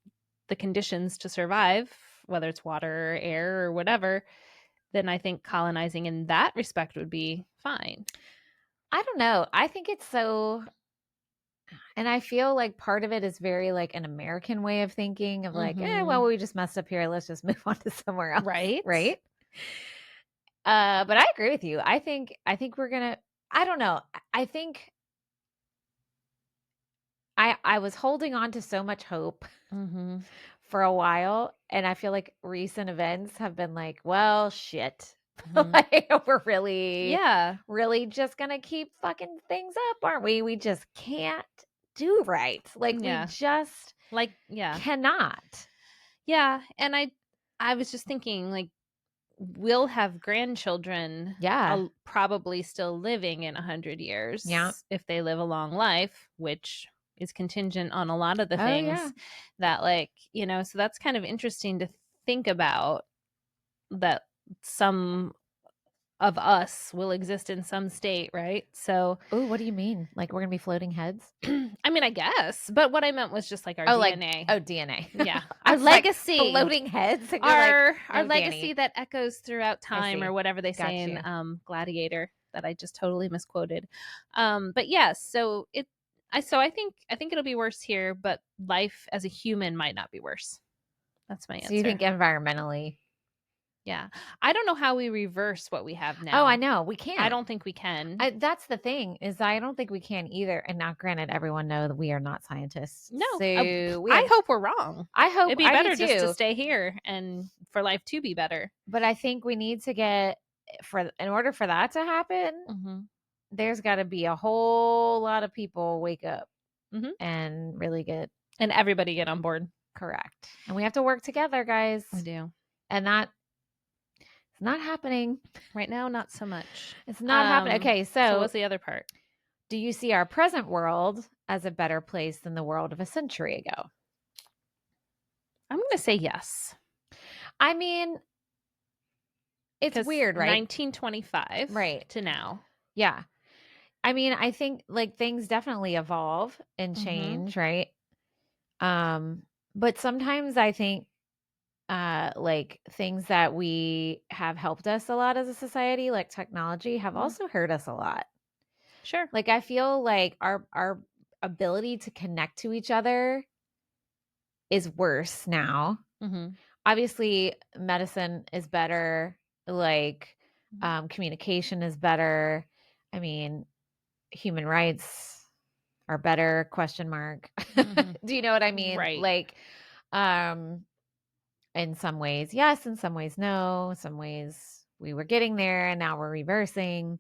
the conditions to survive, whether it's water or air or whatever, then I think colonizing in that respect would be fine. I don't know. I think it's so, and I feel like part of it is very like an American way of thinking of like, well, we just messed up here. Let's just move on to somewhere else. Right. Right. But I agree with you. I think we're gonna, I don't know. I think I was holding on to so much hope for a while. And I feel like recent events have been like, well, shit. Like, we're really just gonna keep fucking things up, aren't we? We just can't do right. Like we just cannot. Yeah. And I was just thinking, like, we'll have grandchildren probably still living in 100 years if they live a long life, which is contingent on a lot of the things that, like, so that's kind of interesting to think about, that some of us will exist in some state, right? So, what do you mean? Like we're gonna be floating heads? I mean, I guess, but what I meant was just like our DNA. DNA. Yeah, our legacy, like floating heads. Our legacy that echoes throughout time, or whatever they say in Gladiator, that I just totally misquoted. But yes, so I think it'll be worse here, but life as a human might not be worse. That's my answer. So you think environmentally? Yeah. I don't know how we reverse what we have now. Oh, I know. We can't. I don't think we can. That's the thing, is I don't think we can either. And now, granted, everyone know that we are not scientists. No. So I hope we're wrong. I hope It'd be I do better just to too. stay here and for life to be better. But I think we need to in order for that to happen, Mm-hmm. there's got to be a whole lot of people wake up Mhm. and really get And everybody get on board. correct. And we have to work together, guys. We do. And that it's not happening. Right now, not so much. It's not happening. Okay, so what's the other part? Do you see our present world as a better place than the world of a century ago? I'm going to say yes. I mean, it's weird, right? 1925 right to now. Yeah. I mean, I think like things definitely evolve and Mhm. change, right? But sometimes I think like things that we have helped us a lot as a society, like technology, have Mhm. also hurt us a lot. Sure. Like I feel like our ability to connect to each other is worse now. Mm-hmm. Obviously, medicine is better, like communication is better. I mean, human rights are better, question mark. Mhm. Do you know what I mean? Right. Like in some ways, yes, in some ways, no. In some ways, we were getting there and now we're reversing.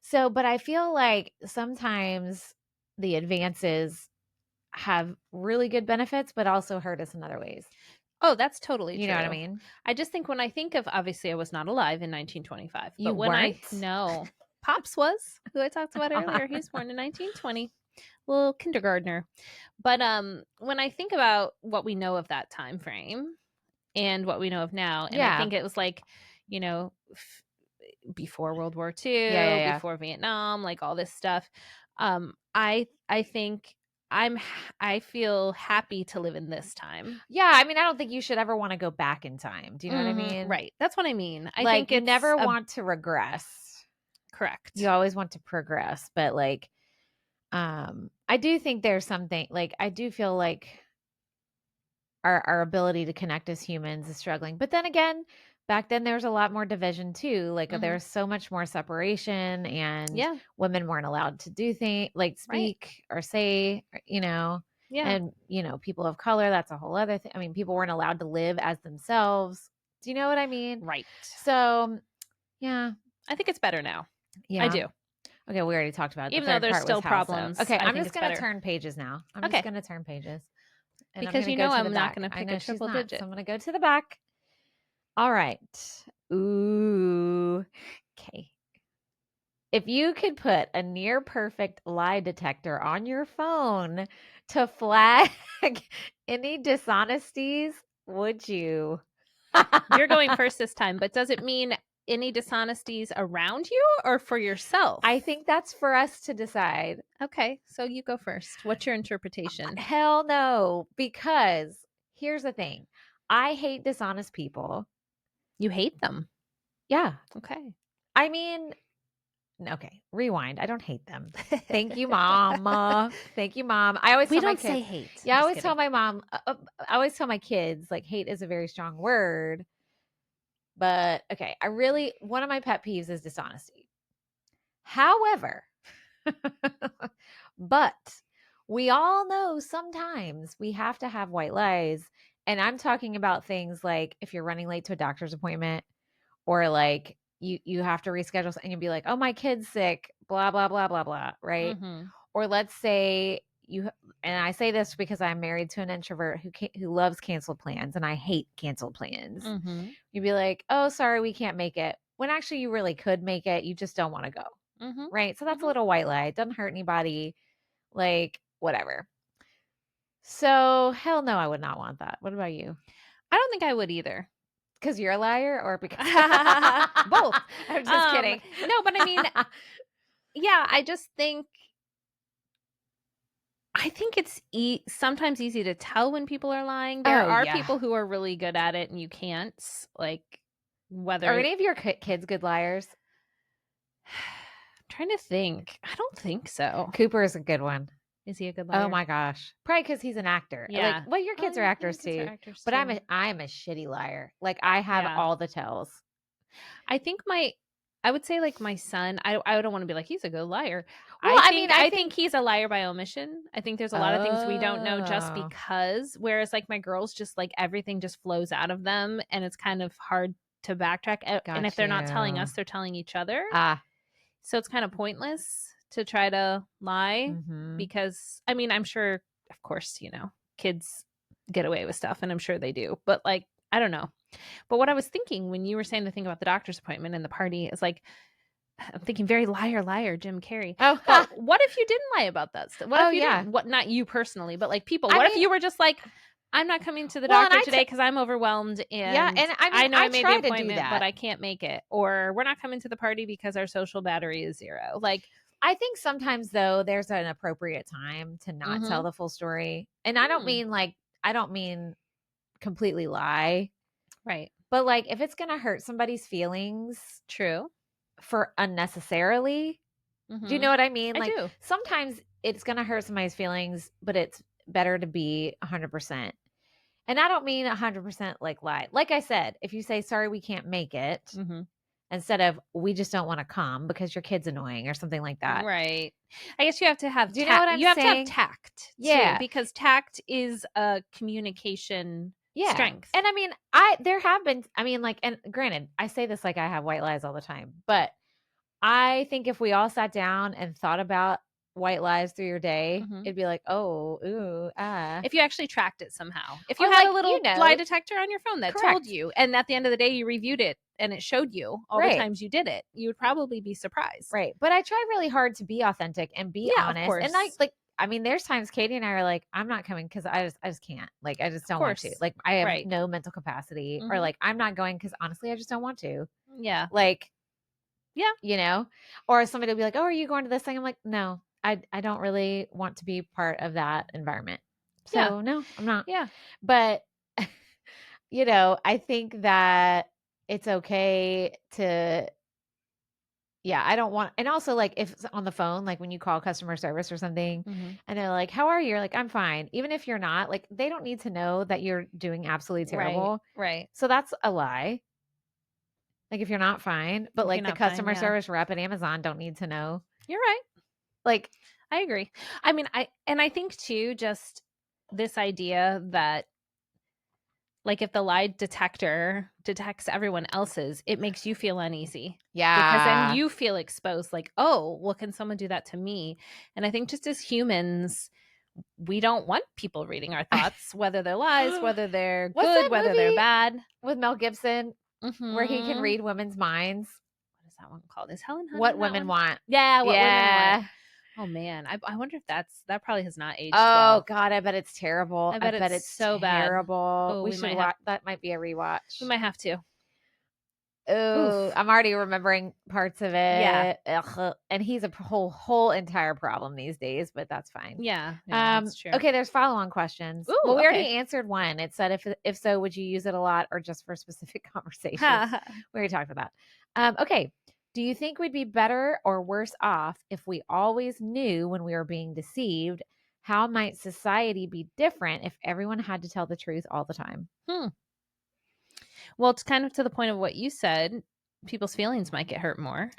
So, but I feel like sometimes the advances have really good benefits, but also hurt us in other ways. Oh, that's totally You true. know what I mean? I just think when I think of, obviously, I was not alive in 1925. You But when weren't? no, Pops was, who I talked about earlier. He was born in 1920, little kindergartner. But when I think about what we know of that time frame and what we know of now, and I think it was like, you know, before World War II, Yeah. before Vietnam, like all this stuff. I think I feel happy to live in this time. Yeah, I mean, I don't think you should ever want to go back in time. Do you know what I mean? Right. That's what I mean. I like think you it's never want to regress. correct. You always want to progress, but like I do think there's something like I do feel like our ability to connect as humans is struggling. But then again, back then there was a lot more division too. Like Mhm. there's so much more separation and Yeah. women weren't allowed to do things like speak or say, you know. Yeah. And you know, people of color, that's a whole other thing. I mean, people weren't allowed to live as themselves. Do you know what I mean? Right. So, yeah. I think it's better now. Yeah. I do. Okay, we already talked about it. Even The though third there's part still was how, problems, so. Okay, I I'm think just it's going to better. turn pages now. I'm Okay. just going to turn pages. And Because I'm you gonna know go to I'm the not back. going to I pick know a she's triple not, digit. so I'm going to go to the back. All right. Ooh. Okay. If you could put a near perfect lie detector on your phone to flag any dishonesties, would you? You're going first this time, but does it mean any dishonesties around you or for yourself? I think that's for us to decide. Okay, so you go first. What's your interpretation? Hell no, because here's the thing. I hate dishonest people. You hate them. Yeah. Okay. I mean, okay, rewind. I don't hate them. Thank you, mom. Thank you, mom. I always We tell my don't say kids. hate. Yeah, I Just always tell kidding. my mom. I always tell my kids like hate is a very strong word. But okay, one of my pet peeves is dishonesty. However, but we all know sometimes we have to have white lies. And I'm talking about things like if you're running late to a doctor's appointment or like you have to reschedule and you'll be like, oh, my kid's sick, blah, blah, blah, blah, blah. Right. Mhm. Or let's say and I say this because I'm married to an introvert who loves canceled plans and I hate canceled plans. Mhm. You'd be like, oh, sorry, we can't make it. When actually you really could make it. You just don't want to go. Mhm. Right. So that's a Mhm. little white lie. It doesn't hurt anybody. Like, whatever. So hell no, I would not want that. What about you? I don't think I would either. Because you're a liar or because Both. I'm just kidding. No, but I mean, yeah, I just think it's sometimes easy to tell when people are lying. There Oh, are yeah. people who are really good at it and you can't, like, whether Are any of your kids good liars? I'm trying to think. I don't think so. Cooper is a good one. Is he a good liar? Oh my gosh. Probably because he's an actor. Yeah. Like, well, your kids are actors kids too. are actors But too. I'm a shitty liar. Like, I have Yeah. all the tells. I think I would say like my son, I don't want to be like he's a good liar. Well, I think he's a liar by omission. I think there's a lot of things we don't know just Oh. because. Whereas like my girls, just like everything just flows out of them, and it's kind of hard to backtrack. And if they're not telling us, they're telling each other. So it's kind of pointless to try to lie because I mean, I'm sure, of course, kids get away with stuff, and I'm sure they do. But like, I don't know. But what I was thinking when you were saying the thing about the doctor's appointment and the party is like, I'm thinking very liar, liar, Jim Carrey. Oh, but what if you didn't lie about that stuff? What if you yeah. didn't? What, not you personally, but like people. What if you were just like, I'm not coming to the Well, doctor today because I'm overwhelmed, and I know I made the appointment, but I can't make it. Or we're not coming to the party because our social battery is 0. Like, I think sometimes though there's an appropriate time to not tell the full story. And I don't mean completely lie. Right. But like if it's going to hurt somebody's feelings, true, for unnecessarily, do you know what I mean? I Like do. Sometimes it's going to hurt somebody's feelings, but it's better to be 100%. And I don't mean 100% like lie. Like I said, if you say sorry we can't make it, instead of we just don't want to come because your kid's annoying or something like that. Right. I guess you have to have Do you know what I'm you have saying? to have tact. Yeah. Too, because tact is a communication strength. And I mean, there have been, I mean, like, and granted, I say this like I have white lies all the time, but I think if we all sat down and thought about white lies through your day, it'd be like, oh, ooh, If you actually tracked it somehow. If you Or had like, a little lie detector on your phone that Correct. told you, and at the end of the day you reviewed it and it showed you all the times you did it, you would probably be surprised. Right. But I try really hard to be authentic and be honest. Of course. And like, I mean, there's times Katie and I are like, I'm not coming because I just can't. Like, I just don't want to. Like, I have no mental capacity, or like, I'm not going because honestly, I just don't want to. Yeah. Like, yeah, you know, or somebody will be like, oh, are you going to this thing? I'm like, no, I don't really want to be part of that environment. So no, I'm not. Yeah. But, I think that it's okay to, I don't want, and also like if it's on the phone, like when you call customer service or something and they're like, how are you? You're like, I'm fine. Even if you're not, like, they don't need to know that you're doing absolutely terrible. Right. So that's a lie. Like if you're not fine, but like the customer service rep at Amazon don't need to know. You're right. Like, I agree. I mean, I think too, just this idea that like if the lie detector detects everyone else's, it makes you feel uneasy. Yeah. Because then you feel exposed, like, oh, well, can someone do that to me? And I think just as humans, we don't want people reading our thoughts, whether they're lies, whether they're good, whether they're bad. With Mel Gibson, where he can read women's minds. What is that one called? Is Helen Hunt What Women Want? Yeah, What Women Want. Oh man, I wonder if that probably has not aged well. Oh God, I bet it's terrible. I bet it's so terrible. Oh, we should watch. That might be a rewatch. We might have to. Oh, I'm already remembering parts of it. Yeah, and he's a whole entire problem these days, but that's fine. Yeah, that's true. Okay, there's follow-on questions. Ooh, well, we already answered one. It said if so, would you use it a lot or just for specific conversations? We already talked about that. Okay. Do you think we'd be better or worse off if we always knew when we were being deceived? How might society be different if everyone had to tell the truth all the time? Well, it's kind of to the point of what you said. People's feelings might get hurt more.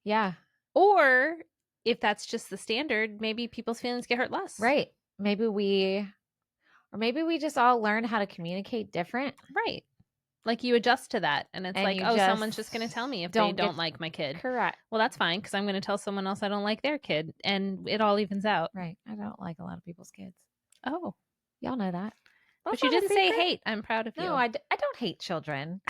Yeah. Or if that's just the standard, maybe people's feelings get hurt less. Right. Maybe we just all learn how to communicate different. Right. Like you adjust to that, and it's like, oh, someone's just going to tell me if they don't like my kid. Correct. Well, that's fine because I'm going to tell someone else I don't like their kid, and it all evens out. Right. I don't like a lot of people's kids. Oh, y'all know that. But you didn't say hate. I'm proud of you. No, I don't hate children.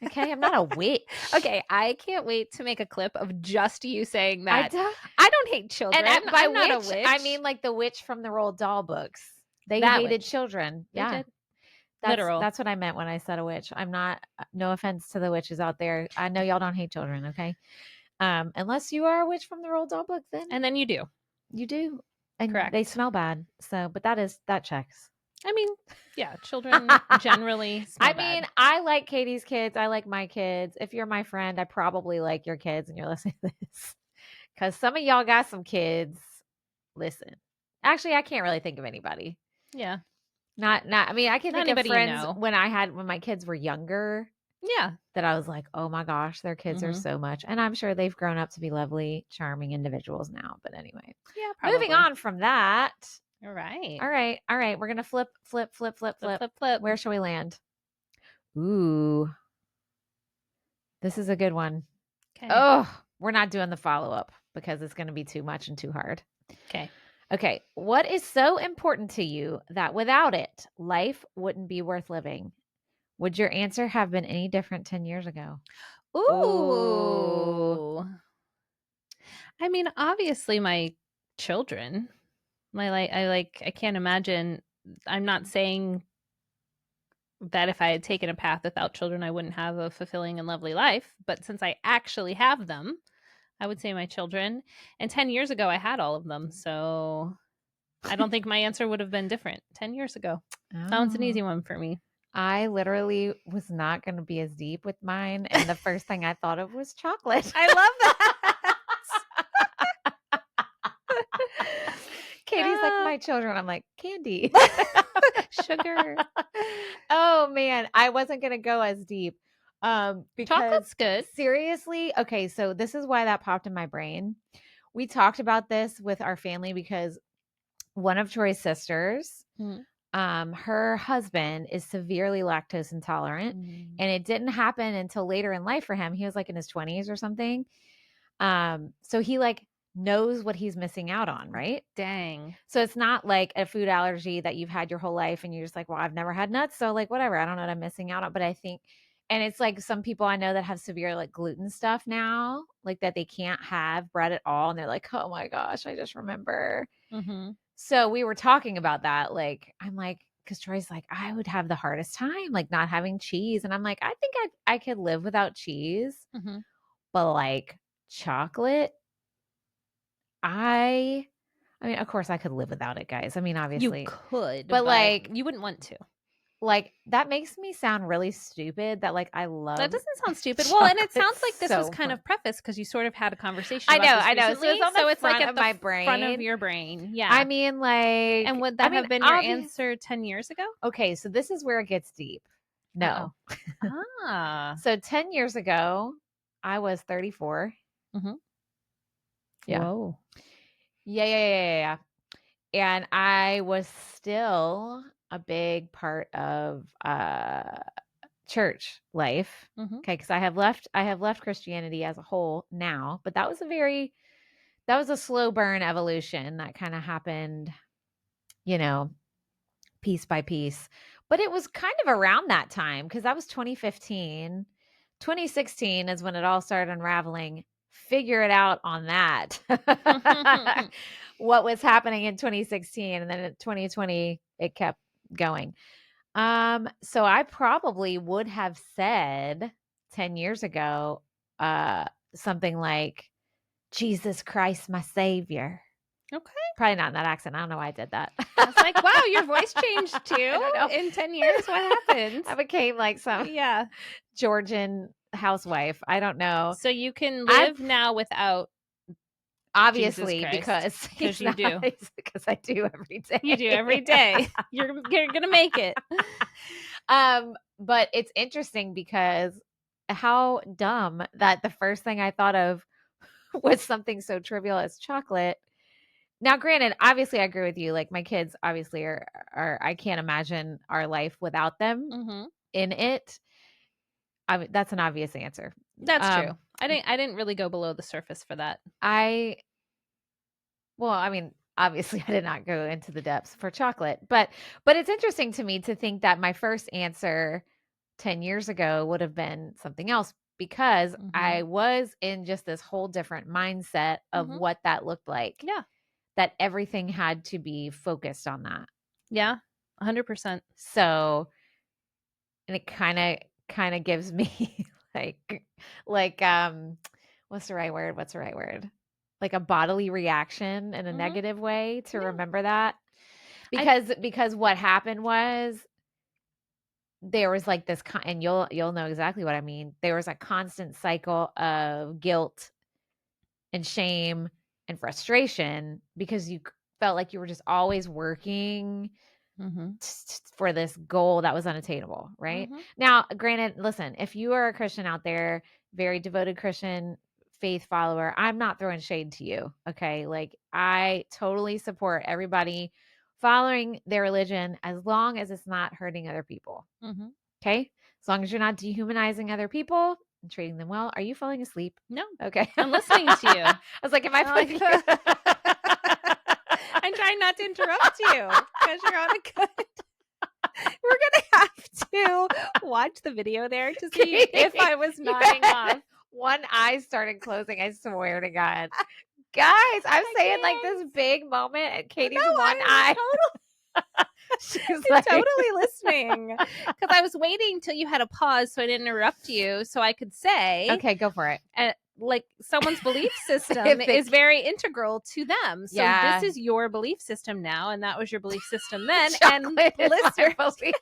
Okay, I'm not a witch. Okay, I can't wait to make a clip of just you saying that. I don't hate children. And by I'm not a witch, witch. I mean like the witch from the Roald Dahl books. They hated children. Yeah. Literal. That's what I meant when I said a witch. I'm not, no offense to the witches out there. I know y'all don't hate children, okay? Unless you are a witch from the Roald Dahl book, then. And then you do. You do. And correct. They smell bad. So, but that checks. I mean, yeah, children generally smell bad. I like Katie's kids. I like my kids. If you're my friend, I probably like your kids and you're listening to this. Because some of y'all got some kids. Listen. Actually, I can't really think of anybody. Yeah. Not I mean, I can Not think of anybody you friends know. when my kids were younger Yeah. that I was like, "Oh my gosh, their kids are Mhm. so much." And I'm sure they've grown up to be lovely, charming individuals now, but anyway. Yeah, Moving probably. on from that. All right. All right. All right, we're going to flip. Flip, flip, flip. Where shall we land? Ooh, this is a good one. Okay. Oh, we're not doing the follow-up because it's going to be too much and too hard. Okay. Okay, what is so important to you that without it, life wouldn't be worth living? Would your answer have been any different 10 years ago? Ooh. Ooh. I mean, obviously my children. I can't imagine. I'm not saying that if I had taken a path without children, I wouldn't have a fulfilling and lovely life. But since I actually have them, I would say my children. And 10 years ago, I had all of them. So I don't think my answer would have been different 10 years ago. That one's an easy one for me. I literally was not going to be as deep with mine. And the first thing I thought of was chocolate. I love that. Katie's like, my children. I'm like, candy. Sugar. Oh, man. I wasn't going to go as deep. Because Chocolate's good. Seriously. Okay. So this is why that popped in my brain. We talked about this with our family because one of Troy's sisters, her husband is severely lactose intolerant, and it didn't happen until later in life for him. He was like in his 20s or something. So he like knows what he's missing out on, right? Dang. So it's not like a food allergy that you've had your whole life and you're just like, well, I've never had nuts, so like whatever, I don't know what I'm missing out on. But I think, and it's like some people I know that have severe like gluten stuff now, like that they can't have bread at all, and they're like, oh my gosh, I just remember. So we were talking about that. Like, I'm like, because Troy's like, I would have the hardest time, like not having cheese. And I'm like, I think I could live without cheese, but like chocolate, I mean, of course I could live without it, guys. I mean, obviously. You could, but like, you wouldn't want to. Like, that makes me sound really stupid that like I love That doesn't sound stupid. Well, and it sounds like this so was kind of prefaced because you sort of had a conversation I about know. this So it's on the it's like front at of the my brain. front of your brain. Yeah. I mean, like, and would that have been your answer 10 years ago? Okay, so this is where it gets deep. No. So 10 years ago, I was 34. Yeah. Whoa. Yeah. And I was still a big part of church life. Okay, because I have left Christianity as a whole now, but that was a slow burn evolution that kind of happened, piece by piece. But it was kind of around that time because that was 2015. 2016 is when it all started unraveling. Figure it out on that. What was happening in 2016, and then in 2020 it kept going. So I probably would have said 10 years ago something like Jesus Christ my savior. Okay. Probably not in that accent. I don't know why I did that. I was like, wow, your voice changed too in 10 years. What happened? I became like some Georgian housewife. I don't know. So you can live now without obviously because you do. Because I do every day. You do every day. You're going to make it. But it's interesting because how dumb that the first thing I thought of was something so trivial as chocolate. Now, granted, obviously I agree with you. Like my kids obviously are I can't imagine our life without them in it. That's an obvious answer. That's true. I didn't really go below the surface for that. Well, I mean, obviously I did not go into the depths for chocolate, but it's interesting to me to think that my first answer 10 years ago would have been something else because I was in just this whole different mindset of what that looked like. Yeah. That everything had to be focused on that. Yeah. 100%. So, and it kind of gives me like what's the right word? Like a bodily reaction in a negative way to remember that. Because what happened was there was like this and you'll know exactly what I mean. There was a constant cycle of guilt and shame and frustration because felt like you were just always working Mm-hmm. for this goal that was unattainable, right? Mm-hmm. Now, granted, listen, if you are a Christian out there, very devoted Christian faith follower, I'm not throwing shade to you, okay? Like, I totally support everybody following their religion as long as it's not hurting other people, Mm-hmm. okay? As long as you're not dehumanizing other people and treating them well. Are you falling asleep? No, Okay. I'm listening to you. I was like, am I I'm putting like, I'm trying not to interrupt you because you're on a good. We're gonna have to watch the video there to see if I was nodding off. One eye started closing. I swear to God, guys, I'm saying like this can't. big moment, and Katie's No, one I'm eye. She's like, totally listening because I was waiting till you had a pause so I didn't interrupt you, so I could say, okay, go for it. like someone's belief system If it- is very integral to them. So Yeah. this is your belief system now, and that was your belief system then. And Chocolate is my listeners, belief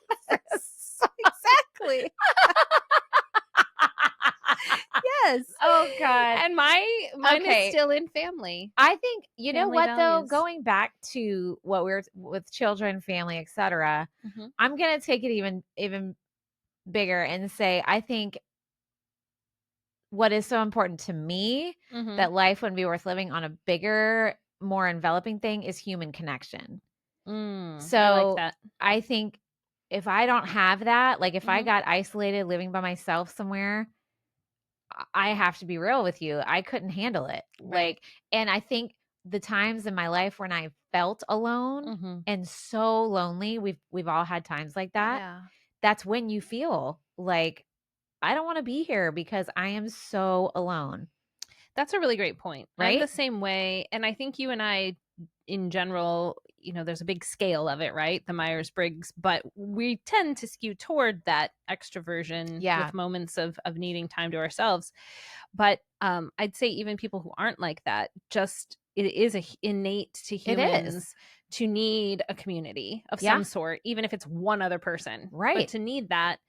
system. exactly. Yes. Oh God. And mine Okay. is still in family. I think you know Family what values. though, going back to what we're with children, family, etc. Mm-hmm. I'm gonna take it even bigger and say I think what is so important to me Mm-hmm. that life wouldn't be worth living on a bigger, more enveloping thing is human connection. So I like that. I think if I don't have that, like if I Mhm. got isolated living by myself somewhere, I have to be real with you. I couldn't handle it. Right. Like, and I think the times in my life when I felt alone Mhm. and so lonely, we've all had times like that. Yeah. That's when you feel like I don't want to be here because I am so alone. That's a really great point. I'm the Right? same way. And I think you and I, in general, there's a big scale of it, right? The Myers-Briggs, but we tend to skew toward that extroversion Yeah. with moments of needing time to ourselves. But I'd say even people who aren't like that, just it is innate to It humans is. to need a community of Yeah. some sort, even if it's one other person. Right. But to need that.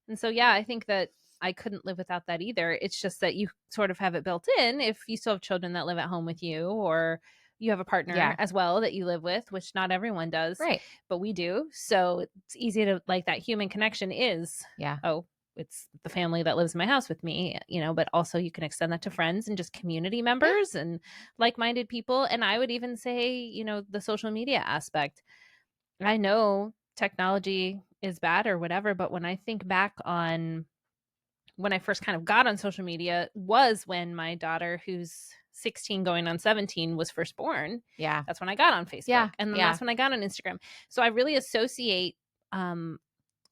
And so, yeah, I think that I couldn't live without that either. It's just that you sort of have it built in if you still have children that live at home with you, or you have a partner Yeah. as well that you live with, which not everyone does, Right. but we do. So it's easy to like that human connection is, Yeah. oh, it's the family that lives in my house with me, but also you can extend that to friends and just community members and like-minded people. And I would even say, the social media aspect. I know technology is bad or whatever, but when I think back on when I first kind of got on social media was when my daughter, who's 16 going on 17, was first born. Yeah. That's when I got on Facebook. Yeah. And then Yeah. that's when I got on Instagram. So I really associate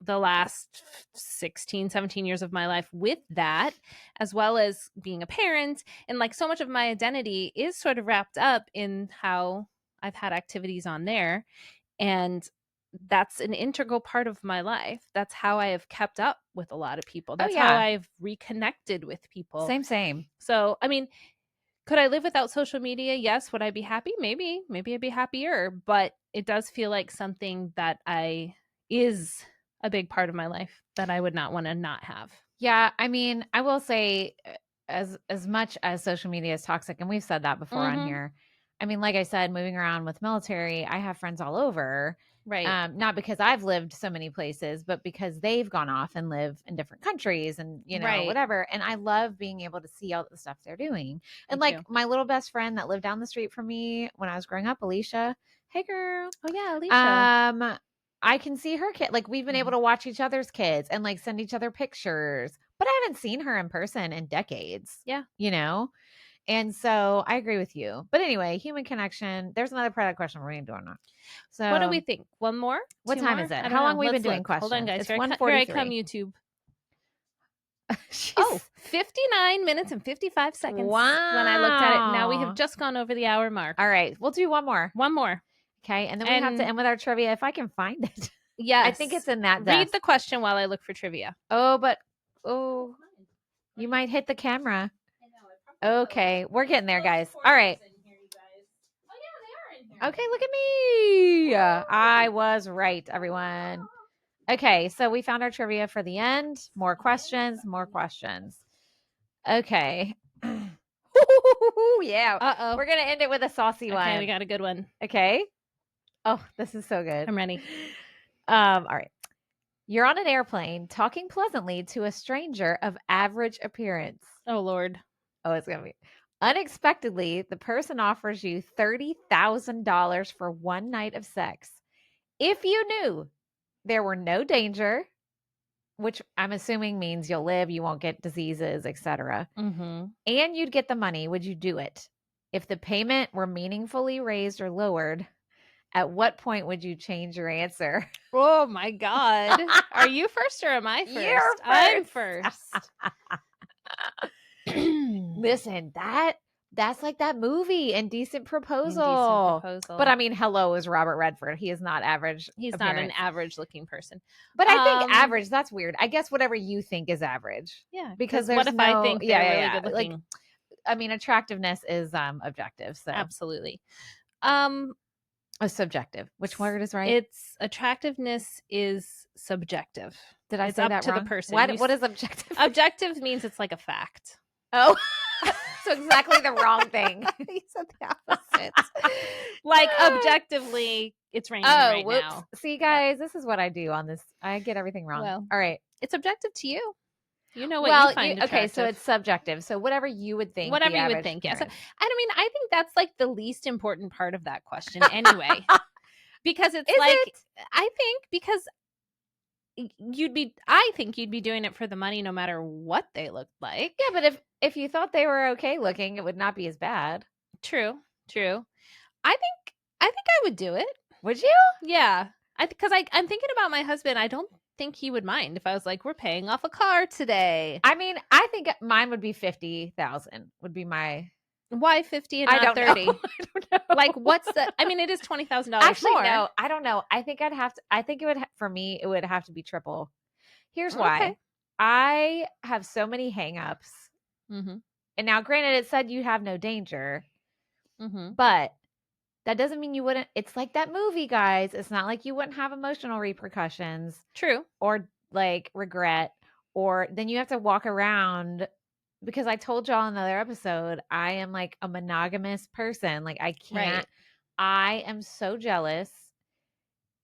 the last 16, 17 years of my life with that, as well as being a parent. And like so much of my identity is sort of wrapped up in how I've had activities on there. And that's an integral part of my life. That's how I have kept up with a lot of people. That's how yeah. I've reconnected with people. Same. So, I mean, could I live without social media? Yes. Would I be happy? Maybe I'd be happier, but it does feel like something that is a big part of my life that I would not want to not have. Yeah, I mean, I will say as much as social media is toxic, and we've said that before on here. I mean, like I said, moving around with military, I have friends all over. Right. Not because I've lived so many places, but because they've gone off and live in different countries and, Right. whatever. And I love being able to see all the stuff they're doing. And Me like too. my little best friend that lived down the street from me when I was growing up, Alicia. Hey, girl. Oh, yeah, Alicia. I can see her kid. Like we've been able to watch each other's kids and like send each other pictures, but I haven't seen her in person in decades. Yeah. And so I agree with you. But anyway, human connection. There's another part of that question we're going to do or not. So what do we think? One more? What Two time more? is it? I don't How long know. we've been Let's doing look. questions? Hold on, guys. It's Here I 1:43. come, YouTube. 59 minutes and 55 seconds. Wow. When I looked at it. Now we have just gone over the hour mark. All right. We'll do one more. One more. Okay. And then we have to end with our trivia if I can find it. Yes. I think it's in that Read desk. the question while I look for trivia. Oh, you might hit the camera. Okay. We're getting there, guys. All right. Okay, look at me. I was right, everyone. Okay, so we found our trivia for the end. More questions. Okay. Yeah. Uh-oh. We're going to end it with a saucy one. Okay, we got a good one. Okay. Oh, this is so good. I'm ready. All right. You're on an airplane talking pleasantly to a stranger of average appearance. Oh, Lord. Oh, it's going to be. Unexpectedly, the person offers you $30,000 for one night of sex. If you knew there were no danger, which I'm assuming means you'll live, you won't get diseases, etc., Mm-hmm. and you'd get the money, would you do it? If the payment were meaningfully raised or lowered, at what point would you change your answer? Oh, my God. Are you first or am I first? You're I'm first. first. Listen, that's like that movie, Indecent Proposal. Indecent Proposal. But I mean, hello is Robert Redford. He is not average. He's appearance. not an average looking person. But I think average, that's weird. I guess whatever you think is average. Yeah. Because what if I think they're really good looking? Like, I mean, attractiveness is objective. So Absolutely. Subjective. Which word is right? It's attractiveness is subjective. Did I it's say up that to wrong? the person. What is objective? Objective means it's like a fact. Oh, so exactly the wrong thing. You said the opposite. Like objectively, it's raining right whoops. now. See, guys, this is what I do on this. I get everything wrong. Well, all right. It's objective to you. You know what you find attractive. Okay, so it's subjective. So whatever you would think. Whatever you would think, yes. And I mean, I think that's like the least important part of that question anyway. Because it's I think because I think you'd be doing it for the money no matter what they looked like. Yeah, but if you thought they were okay looking, it would not be as bad. True. I think I would do it. Would you? Yeah. Because I'm thinking about my husband. I don't think he would mind if I was like, we're paying off a car today. I mean, I think mine would be 50,000 would be my. Why 50 and not 30? I don't know. Like, what's the? I mean, it is $20,000 Actually, more. no, I don't know. I think I'd have to. I think it would for me. It would have to be triple. Here's why. Okay. I have so many hangups. Mm-hmm. And now, granted, it said you have no danger, Mm-hmm. but that doesn't mean you wouldn't. It's like that movie, guys. It's not like you wouldn't have emotional repercussions. True. Or like regret, or then you have to walk around. Because I told y'all in another episode, I am like a monogamous person. Like I can't. Right. I am so jealous.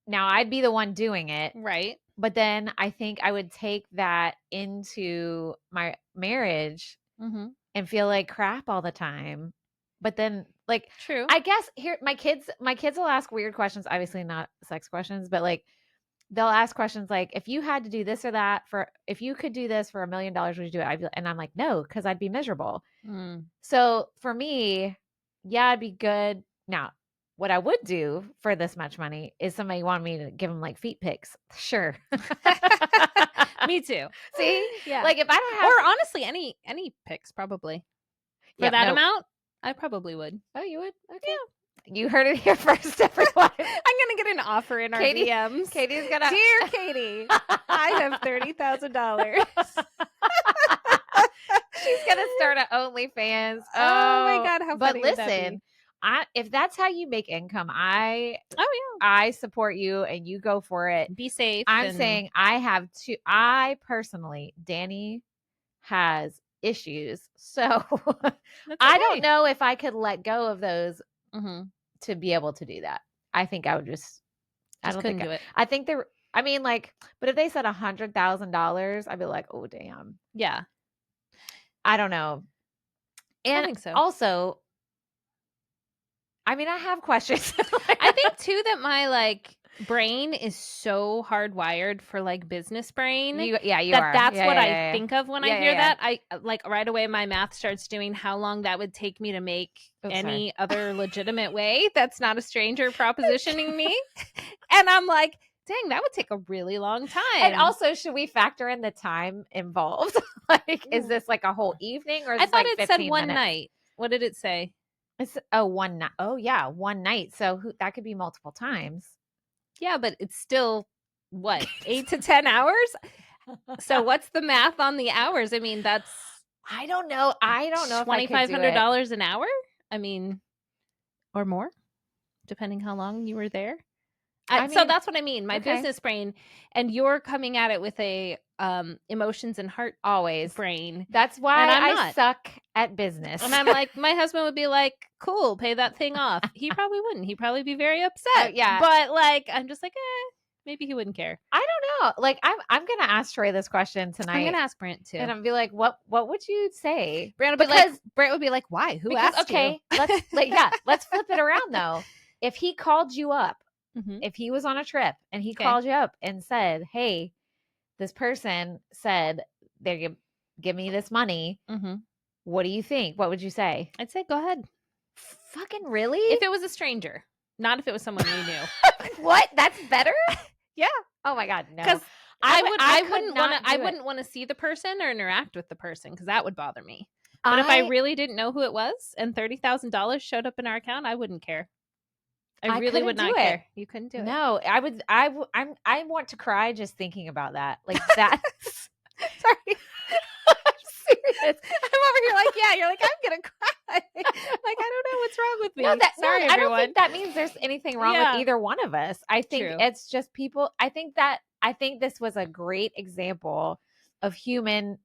Now I'd be the one doing it. Right. But then I think I would take that into my marriage and feel like crap all the time. But then like, true. I guess here, my kids will ask weird questions, obviously not sex questions, but like they'll ask questions like, if you had to do this or that if you could do this for $1 million, would you do it? And I'm like, no, because I'd be miserable. So for me, yeah, it'd be good. Now, what I would do for this much money is somebody wanted me to give them like feet pics. Sure. Me too. See? Yeah. Like if I don't have. Or honestly, any pics probably. For that amount, I probably would. Oh, you would? Okay. Yeah. You heard it here first, everyone. I'm going to get an offer in our DMs. Katie's going to. Dear Katie, I have $30,000. She's going to start an OnlyFans. Oh my God. How funny But would that listen, be? If that's how you make income, I support you and you go for it. Be safe. I'm saying I personally, Danny has issues. So I don't know if I could let go of those to be able to do that. I think I would I don't couldn't think do it. I think but if they said $100,000, I'd be like, oh, damn. Yeah. I don't know. And I think so. Also, I mean, I have questions. I think too that my brain is so hardwired for business brain. You are. That's what I think of when I hear that. I right away my math starts doing how long that would take me to make any other legitimate way that's not a stranger propositioning me. And I'm like, dang, that would take a really long time. And also, should we factor in the time involved? Is this like a whole evening, or is I thought it said one night. What did it say? It's one night. Oh yeah, one night. So that could be multiple times. Yeah, but it's still what 8 to 10 hours. So what's the math on the hours? I mean, that's I don't know. $2,500 an hour. I mean, or more, depending how long you were there. So that's what I mean. My business brain, and you're coming at it with a emotions and heart Always. brain. That's why And I'm I not. suck at business. And I'm like, my husband would be like, cool, pay that thing off. He probably wouldn't. He'd probably be very upset. Yeah. But like, I'm just like, maybe he wouldn't care. I don't know. Like I'm gonna ask Troy this question tonight. I'm gonna ask Brant too. And I'm be like, what would you say? Brant would be like, why? Who asked you? Let's flip it around though. If he called you up, Mhm. if he was on a trip and he Okay. called you up and said, hey, this person said they give me this money. Mhm. What do you think? What would you say? I'd say go ahead. Fucking really? If it was a stranger, not if it was someone we knew. What? That's better? Yeah. Oh my God, no. Because I wouldn't it. want to see the person or interact with the person because that would bother me. But if I really didn't know who it was and $30,000 showed up in our account, I wouldn't care. I really would not care. You couldn't do it. No, I want to cry just thinking about that. Like that's sorry. I'm serious. I'm over here like, yeah, you're like, I'm gonna cry. Like, I don't know what's wrong with me. No, Sorry, I don't everyone. think that means there's anything wrong with either one of us. I think True. it's just people. I think this was a great example of human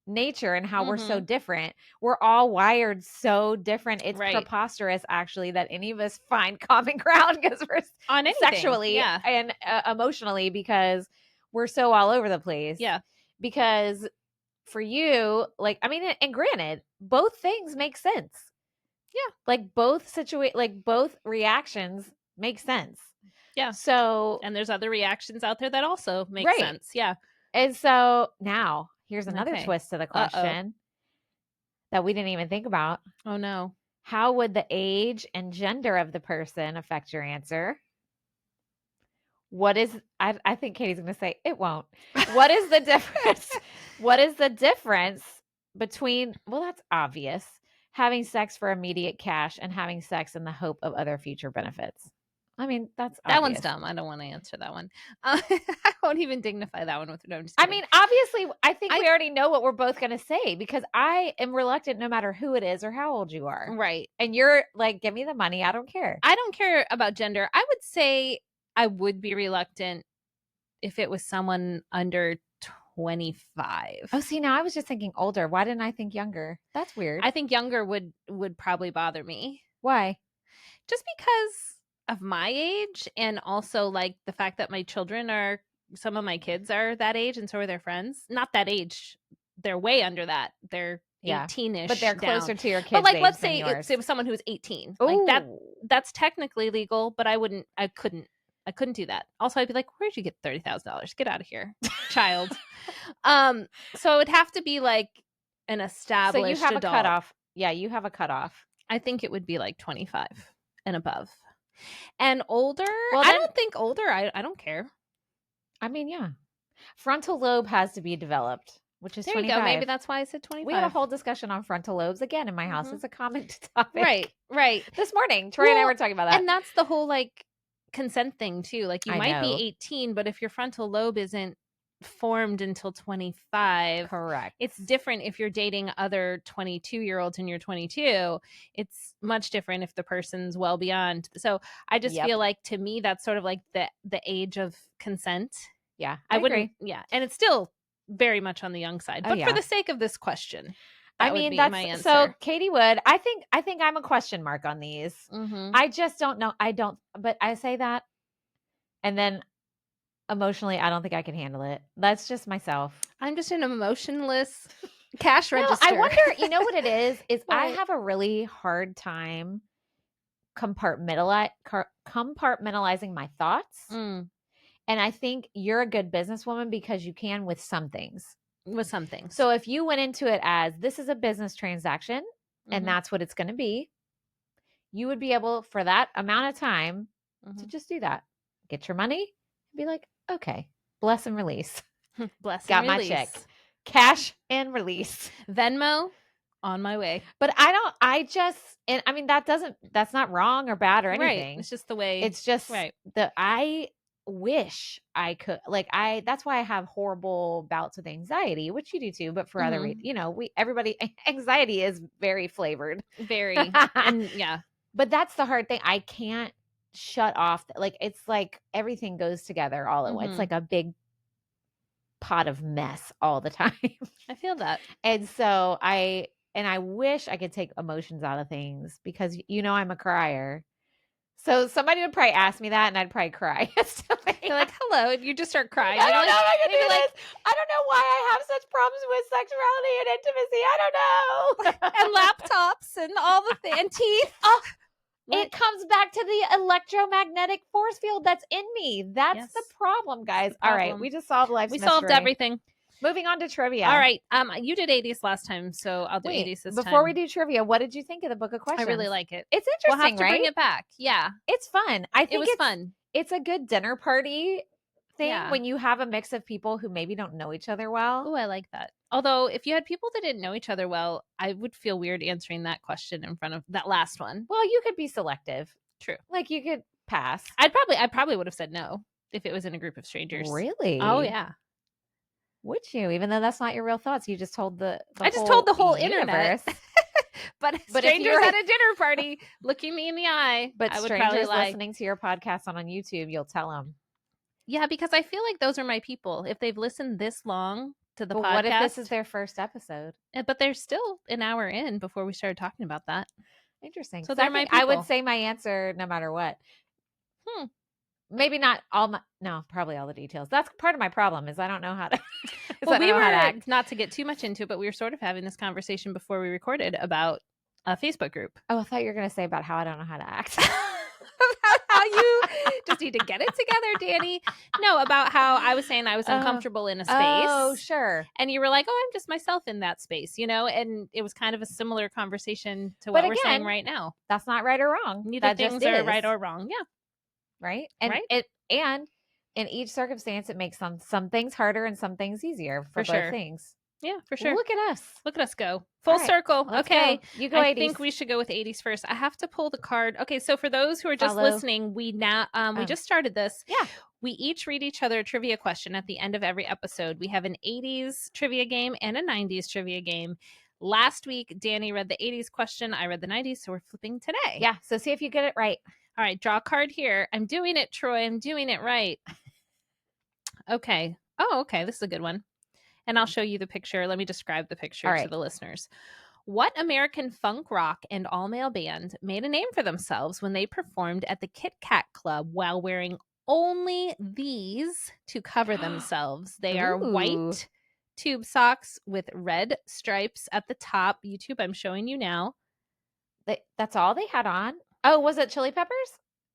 nature and how we're so different. We're all wired so different. It's preposterous actually that any of us find common ground because we're on anything. Sexually and emotionally because we're so all over the place. Yeah. Because for you, like, I mean, and granted, both things make sense. Yeah. Like both reactions make sense. Yeah. So, and there's other reactions out there that also make sense. Yeah. And so now here's another twist to the question that we didn't even think about. Oh no. How would the age and gender of the person affect your answer? What is, I think Katie's going to say it won't. What is the difference? What is the difference between, well, that's obvious, having sex for immediate cash and having sex in the hope of other future benefits? I mean, that's obvious. That one's dumb. I don't want to answer that one. I won't even dignify that one with no. I mean, obviously, I think we already know what we're both going to say because I am reluctant no matter who it is or how old you are. Right. And you're like, give me the money. I don't care. I don't care about gender. I would say I would be reluctant if it was someone under 25. Oh, see, now I was just thinking older. Why didn't I think younger? That's weird. I think younger would probably bother me. Why? Just because of my age and also like the fact that some of my kids are that age and so are their friends. Not that age. They're way under that. They're 18-ish. But they're closer to your kids. But like, let's say it was someone who was 18. Ooh. Like that's technically legal, but I couldn't do that. Also, I'd be like, where'd you get $30,000? Get out of here, child. So it would have to be like an established adult. So you have a cutoff. Yeah, you have a cutoff. I think it would be like 25 and above. And older, well, I don't think older. I don't care. I mean, yeah. Frontal lobe has to be developed, which is 25. There you go. Maybe that's why I said 25. We had a whole discussion on frontal lobes again in my house. It's a common topic. Right. This morning, Troy and I were talking about that. And that's the whole like consent thing too. Like you might be 18, but if your frontal lobe isn't formed until 25, correct, it's different if you're dating other 22-year-olds and you're 22. It's much different if the person's well beyond. So I just feel like, to me, that's sort of like the age of consent. Yeah, I wouldn't agree. Yeah, and it's still very much on the young side, but for the sake of this question, I mean, that's my answer. So Katie would. I think I'm a question mark on these. I just don't know. But I say that, and then emotionally, I don't think I can handle it. That's just myself. I'm just an emotionless cash register. I wonder, you know what it is? I have a really hard time compartmentalizing my thoughts. And I think you're a good businesswoman because you can with some things. So if you went into it as this is a business transaction and that's what it's going to be, you would be able for that amount of time to just do that. Get your money and be like, okay, bless and release. Got my check. Cash and release. Venmo on my way. But and I mean, that's not wrong or bad or anything. Right. It's just the way. It's just I wish I could, that's why I have horrible bouts with anxiety, which you do too, but for other reasons, everybody, anxiety is very flavored. Very. And yeah. But that's the hard thing. I can't shut off. It's like everything goes together all at once. It's like a big pot of mess all the time. I feel that. And so I wish I could take emotions out of things because I'm a crier. So somebody would probably ask me that and I'd probably cry. You're like, hello, and you just start crying. I don't You're know if I can maybe do this. I don't know why I have such problems with sexuality and intimacy. I don't know. and laptops and all the things and teeth. It comes back to the electromagnetic force field that's in me. That's Yes. the problem, guys. The All right, problem. we just solved life's We mystery. solved everything. Moving on to trivia. All right. You did 80s last time, so I'll do 80s this time. Before we do trivia, what did you think of the book of questions? I really like it. It's interesting, We'll have to right? bring it back. Yeah. It's fun. I think it was fun. It's a good dinner party thing Yeah. when you have a mix of people who maybe don't know each other well. Oh, I like that. Although if you had people that didn't know each other well, I would feel weird answering that question in front of that last one. Well, you could be selective. True. Like you could pass. I probably would have said no if it was in a group of strangers. Really? Oh yeah. Would you? Even though that's not your real thoughts, you just told the I just told the whole universe. But strangers at a dinner party looking me in the eye. But I would strangers probably listening to your podcast on YouTube, you'll tell them. Yeah, because I feel like those are my people. If they've listened this long to the podcast. What if this is their first episode? But they're still an hour in before we started talking about that. Interesting. So they're my people. I would say my answer no matter what. Maybe not all probably all the details. That's part of my problem is I don't know how to well, we were not to get too much into it, but we were sort of having this conversation before we recorded about a Facebook group. Oh, I thought you were going to say about how I don't know how to act. About how you just need to get it together, Danny. No, about how I was saying I was uncomfortable in a space. Oh, sure. And you were like, oh, I'm just myself in that space, and it was kind of a similar conversation to what we're saying right now. That's not right or wrong. Neither things are right or wrong. Yeah. Right. And and in each circumstance, it makes some things harder and some things easier for both things. Yeah, for sure. Look at us. Look at us go. Full circle. Okay. Go. You go 80s. I think we should go with 80s first. I have to pull the card. Okay, so for those who are just listening, we just started this. Yeah. We each read each other a trivia question at the end of every episode. We have an 80s trivia game and a 90s trivia game. Last week, Danny read the 80s question. I read the 90s, so we're flipping today. Yeah, so see if you get it right. All right, draw a card here. I'm doing it, Troy. I'm doing it right. Okay. Oh, okay. This is a good one. And I'll show you the picture. Let me describe the picture to the listeners. What American funk rock and all-male band made a name for themselves when they performed at the Kit Kat Club while wearing only these to cover themselves? They are white tube socks with red stripes at the top. YouTube, I'm showing you now. That's all they had on? Oh, was it Chili Peppers?